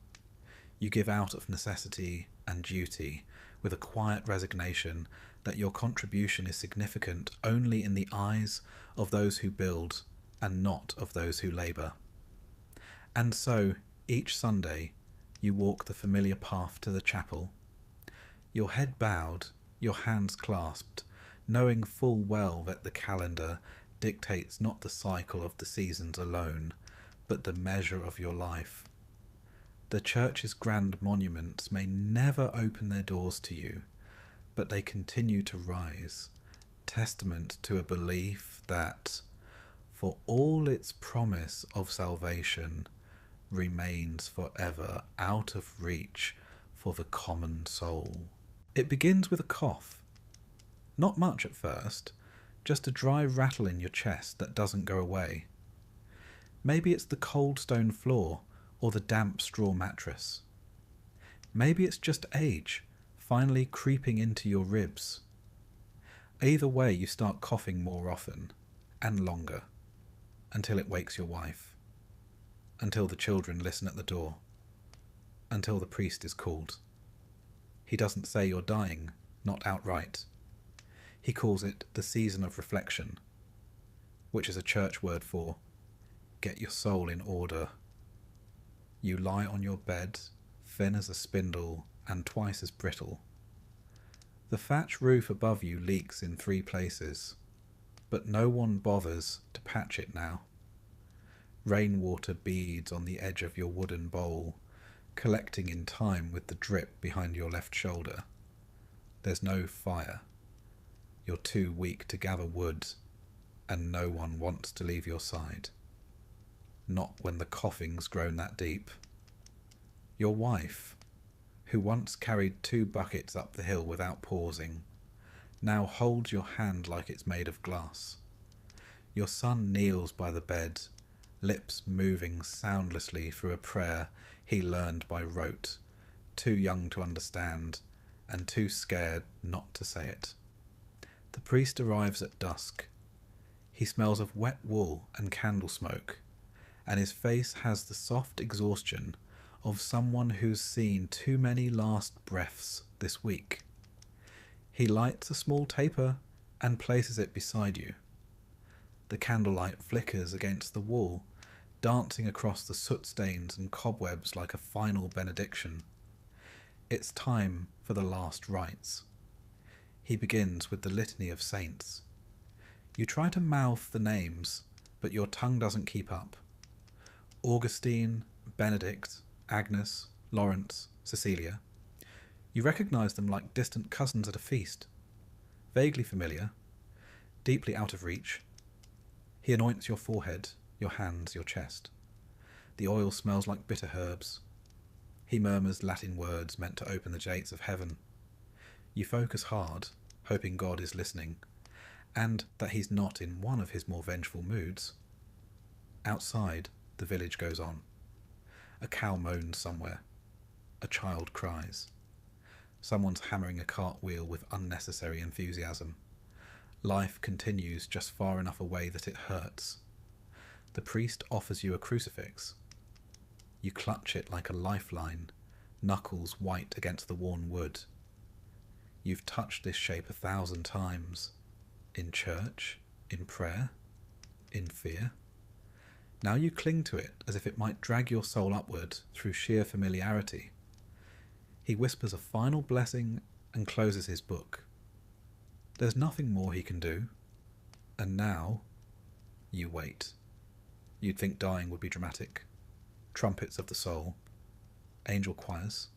You give out of necessity and duty, with a quiet resignation that your contribution is significant only in the eyes of those who build and not of those who labour. And so, each Sunday, you walk the familiar path to the chapel, your head bowed, your hands clasped, knowing full well that the calendar dictates not the cycle of the seasons alone, but the measure of your life. The Church's grand monuments may never open their doors to you, but they continue to rise, testament to a belief that, for all its promise of salvation, remains forever out of reach for the common soul. It begins with a cough. Not much at first, just a dry rattle in your chest that doesn't go away. Maybe it's the cold stone floor or the damp straw mattress. Maybe it's just age, finally creeping into your ribs. Either way, you start coughing more often and longer, until it wakes your wife, until the children listen at the door, until the priest is called. He doesn't say you're dying, not outright. He calls it the season of reflection, which is a church word for get your soul in order. You lie on your bed, thin as a spindle and twice as brittle. The thatch roof above you leaks in 3 places, but no one bothers to patch it now. Rainwater beads on the edge of your wooden bowl, collecting in time with the drip behind your left shoulder. There's no fire. You're too weak to gather wood, and no one wants to leave your side. Not when the coughing's grown that deep. Your wife, who once carried 2 buckets up the hill without pausing, now holds your hand like it's made of glass. Your son kneels by the bed, lips moving soundlessly through a prayer he learned by rote, too young to understand, and too scared not to say it. The priest arrives at dusk. He smells of wet wool and candle smoke, and his face has the soft exhaustion of someone who's seen too many last breaths this week. He lights a small taper and places it beside you. The candlelight flickers against the wall, dancing across the soot stains and cobwebs like a final benediction. It's time for the last rites. He begins with the litany of saints. You try to mouth the names, but your tongue doesn't keep up. Augustine, Benedict, Agnes, Lawrence, Cecilia. You recognise them like distant cousins at a feast. Vaguely familiar, deeply out of reach. He anoints your forehead, your hands, your chest. The oil smells like bitter herbs. He murmurs Latin words meant to open the gates of heaven. You focus hard, hoping God is listening, and that he's not in one of his more vengeful moods. Outside, the village goes on. A cow moans somewhere. A child cries. Someone's hammering a cartwheel with unnecessary enthusiasm. Life continues just far enough away that it hurts. The priest offers you a crucifix. You clutch it like a lifeline, knuckles white against the worn wood. You've touched this shape 1,000 times. In church, in prayer, in fear. Now you cling to it as if it might drag your soul upward through sheer familiarity. He whispers a final blessing and closes his book. There's nothing more he can do. And now, you wait. You'd think dying would be dramatic. Trumpets of the soul. Angel choirs.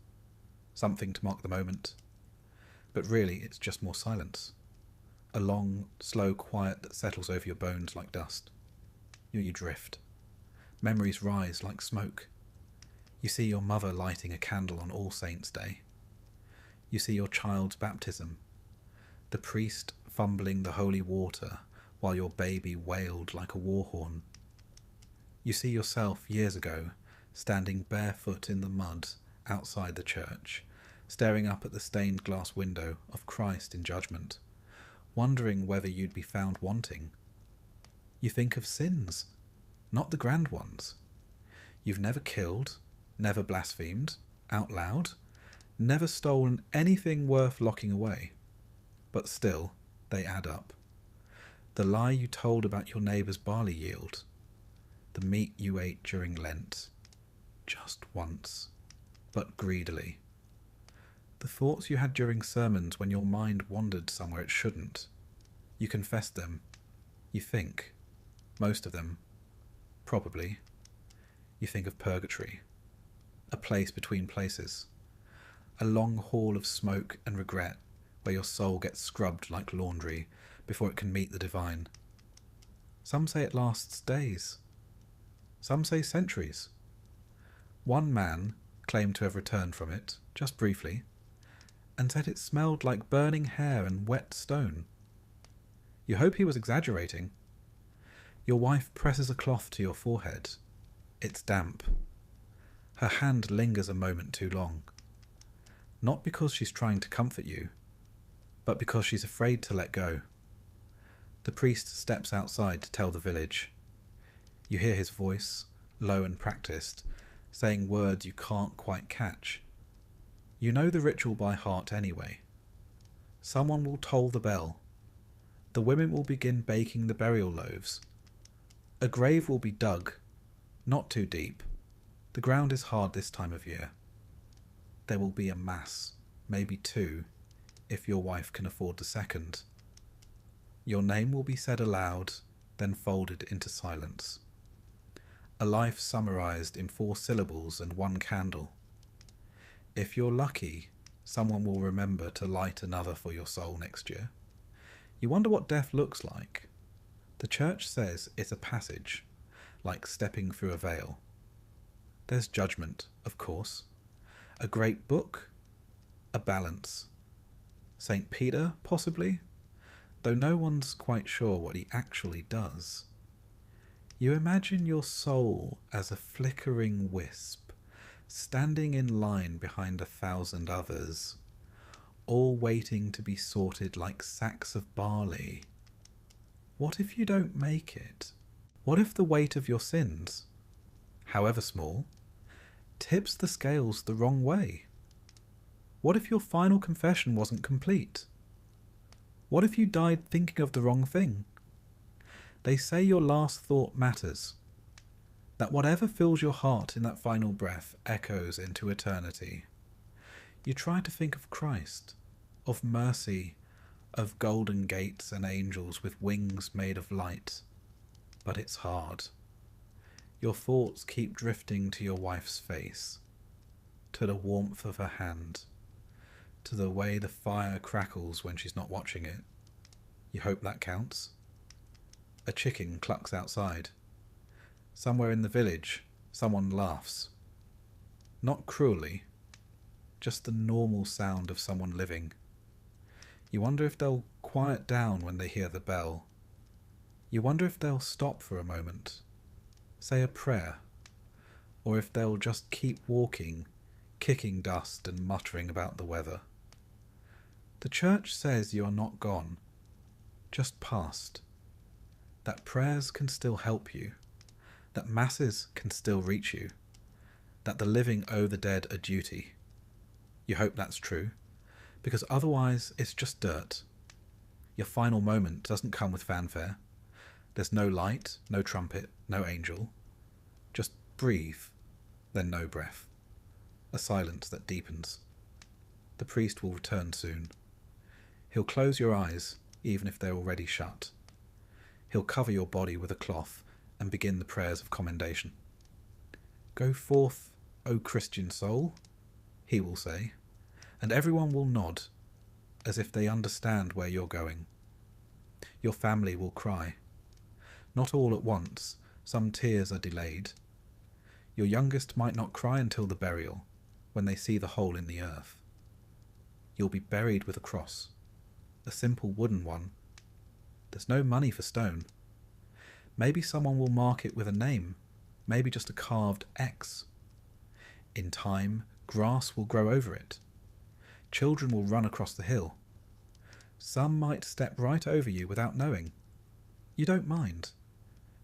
Something to mark the moment. But really, it's just more silence. A long, slow quiet that settles over your bones like dust. You drift. Memories rise like smoke. You see your mother lighting a candle on All Saints' Day. You see your child's baptism. The priest fumbling the holy water while your baby wailed like a war horn. You see yourself years ago, standing barefoot in the mud outside the church, staring up at the stained glass window of Christ in judgment, wondering whether you'd be found wanting. You think of sins, not the grand ones. You've never killed, never blasphemed, out loud, never stolen anything worth locking away. But still, they add up. The lie you told about your neighbour's barley yield, the meat you ate during Lent, just once, but greedily. The thoughts you had during sermons when your mind wandered somewhere it shouldn't. You confess them. You think. Most of them. Probably. You think of purgatory. A place between places. A long hall of smoke and regret where your soul gets scrubbed like laundry before it can meet the divine. Some say it lasts days. Some say centuries. One man claimed to have returned from it, just briefly, and said it smelled like burning hair and wet stone. You hope he was exaggerating. Your wife presses a cloth to your forehead. It's damp. Her hand lingers a moment too long. Not because she's trying to comfort you, but because she's afraid to let go. The priest steps outside to tell the village. You hear his voice, low and practiced, saying words you can't quite catch. You know the ritual by heart anyway. Someone will toll the bell. The women will begin baking the burial loaves. A grave will be dug, not too deep. The ground is hard this time of year. There will be a mass, maybe 2, if your wife can afford the second. Your name will be said aloud, then folded into silence. A life summarized in 4 syllables and 1 candle. If you're lucky, someone will remember to light another for your soul next year. You wonder what death looks like. The church says it's a passage, like stepping through a veil. There's judgment, of course. A great book, a balance. St. Peter, possibly, though no one's quite sure what he actually does. You imagine your soul as a flickering wisp, standing in line behind 1,000 others, all waiting to be sorted like sacks of barley. What if you don't make it? What if the weight of your sins, however small, tips the scales the wrong way? What if your final confession wasn't complete? What if you died thinking of the wrong thing? They say your last thought matters, that whatever fills your heart in that final breath echoes into eternity. You try to think of Christ, of mercy, of golden gates and angels with wings made of light, but it's hard. Your thoughts keep drifting to your wife's face, to the warmth of her hand, to the way the fire crackles when she's not watching it. You hope that counts? A chicken clucks outside. Somewhere in the village, someone laughs. Not cruelly, just the normal sound of someone living. You wonder if they'll quiet down when they hear the bell. You wonder if they'll stop for a moment, say a prayer, or if they'll just keep walking, kicking dust and muttering about the weather. The church says you are not gone, just past. That prayers can still help you, that masses can still reach you, that the living owe the dead a duty. You hope that's true, because otherwise it's just dirt. Your final moment doesn't come with fanfare. There's no light, no trumpet, no angel. Just breathe, then no breath. A silence that deepens. The priest will return soon. He'll close your eyes, even if they're already shut. He'll cover your body with a cloth and begin the prayers of commendation. Go forth, O Christian soul, he will say, and everyone will nod, as if they understand where you're going. Your family will cry. Not all at once, some tears are delayed. Your youngest might not cry until the burial, when they see the hole in the earth. You'll be buried with a cross, a simple wooden one. There's no money for stone. Maybe someone will mark it with a name, maybe just a carved X. In time, grass will grow over it. Children will run across the hill. Some might step right over you without knowing. You don't mind,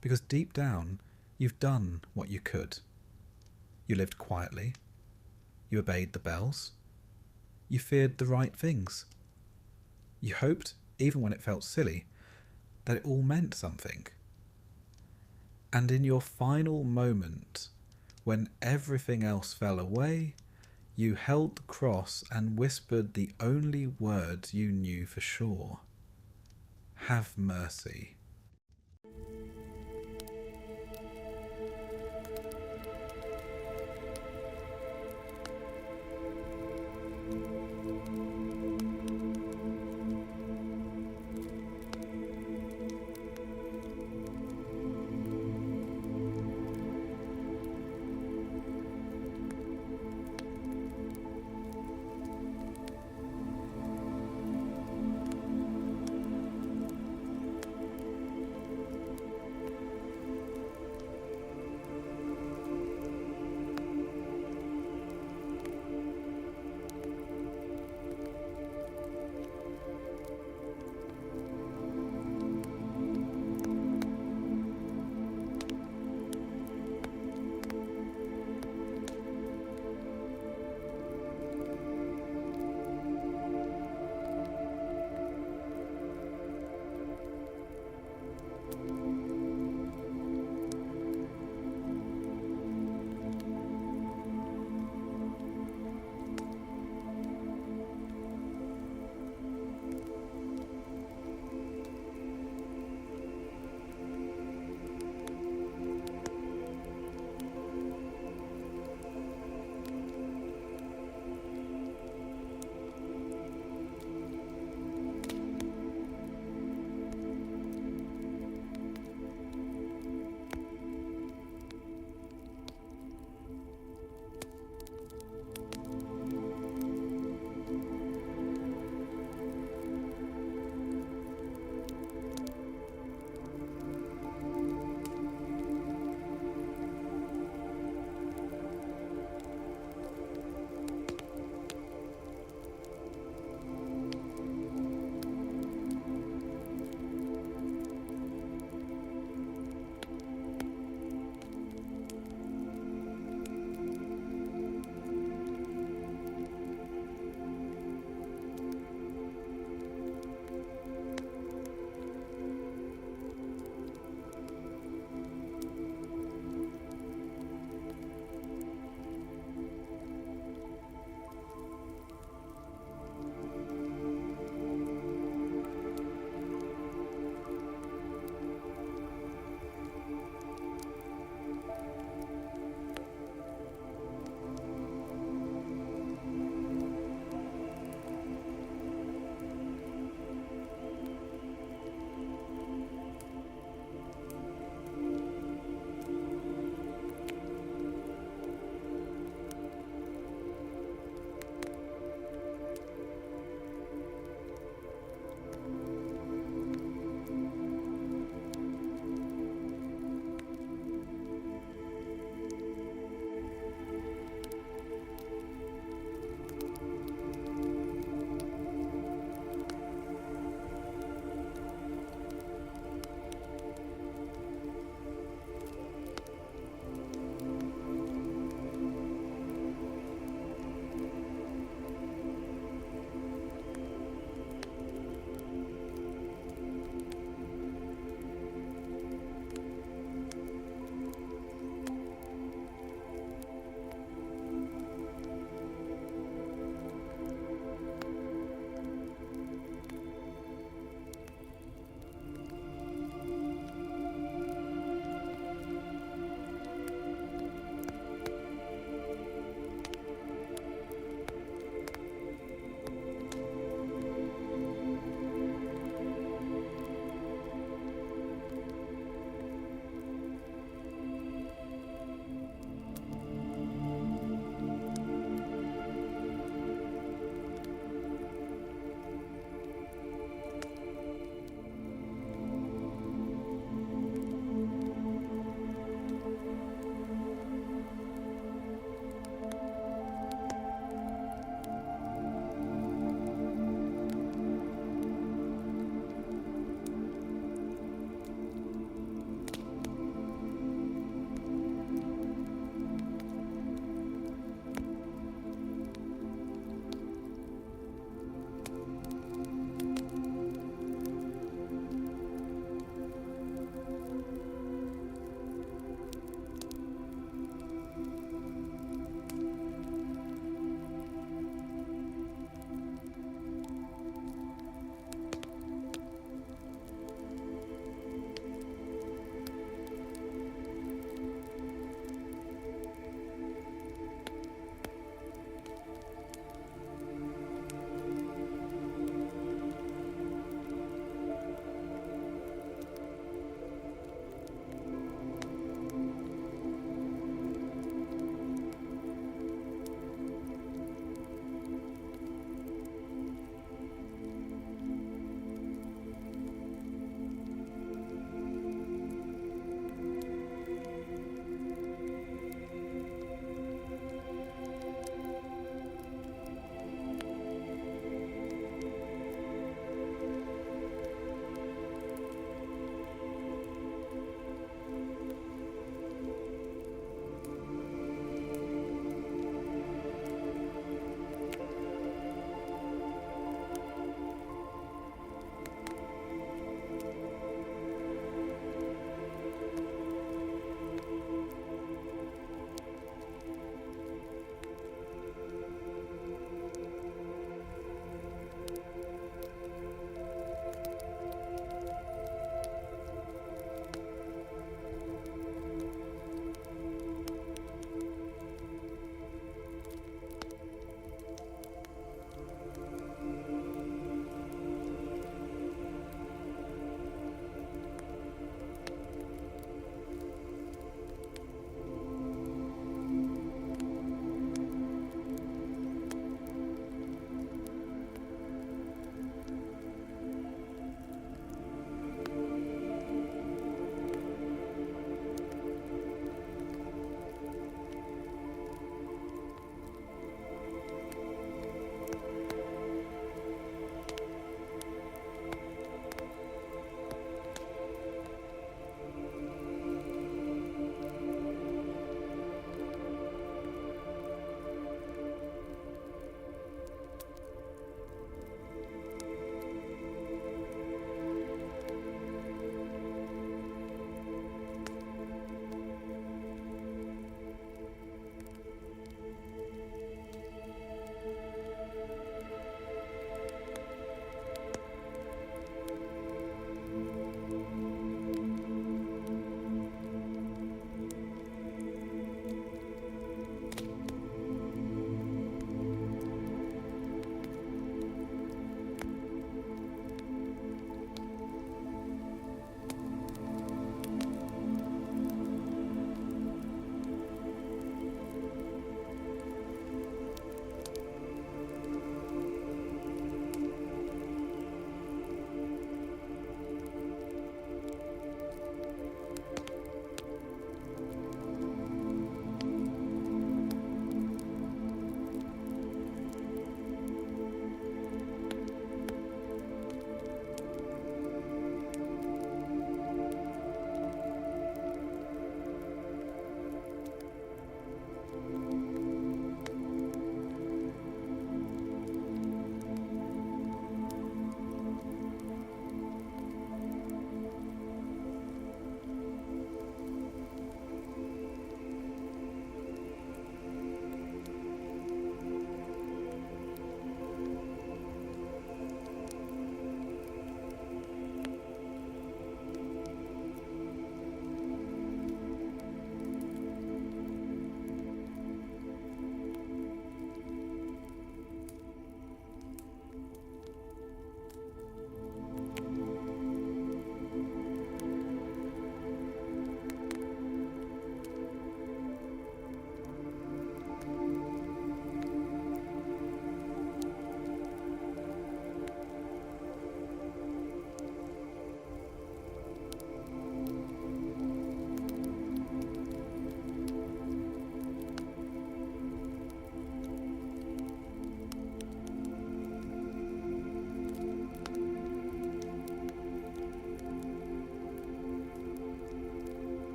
because deep down, you've done what you could. You lived quietly. You obeyed the bells. You feared the right things. You hoped, even when it felt silly, that it all meant something. And in your final moment, when everything else fell away, you held the cross and whispered the only words you knew for sure. Have mercy.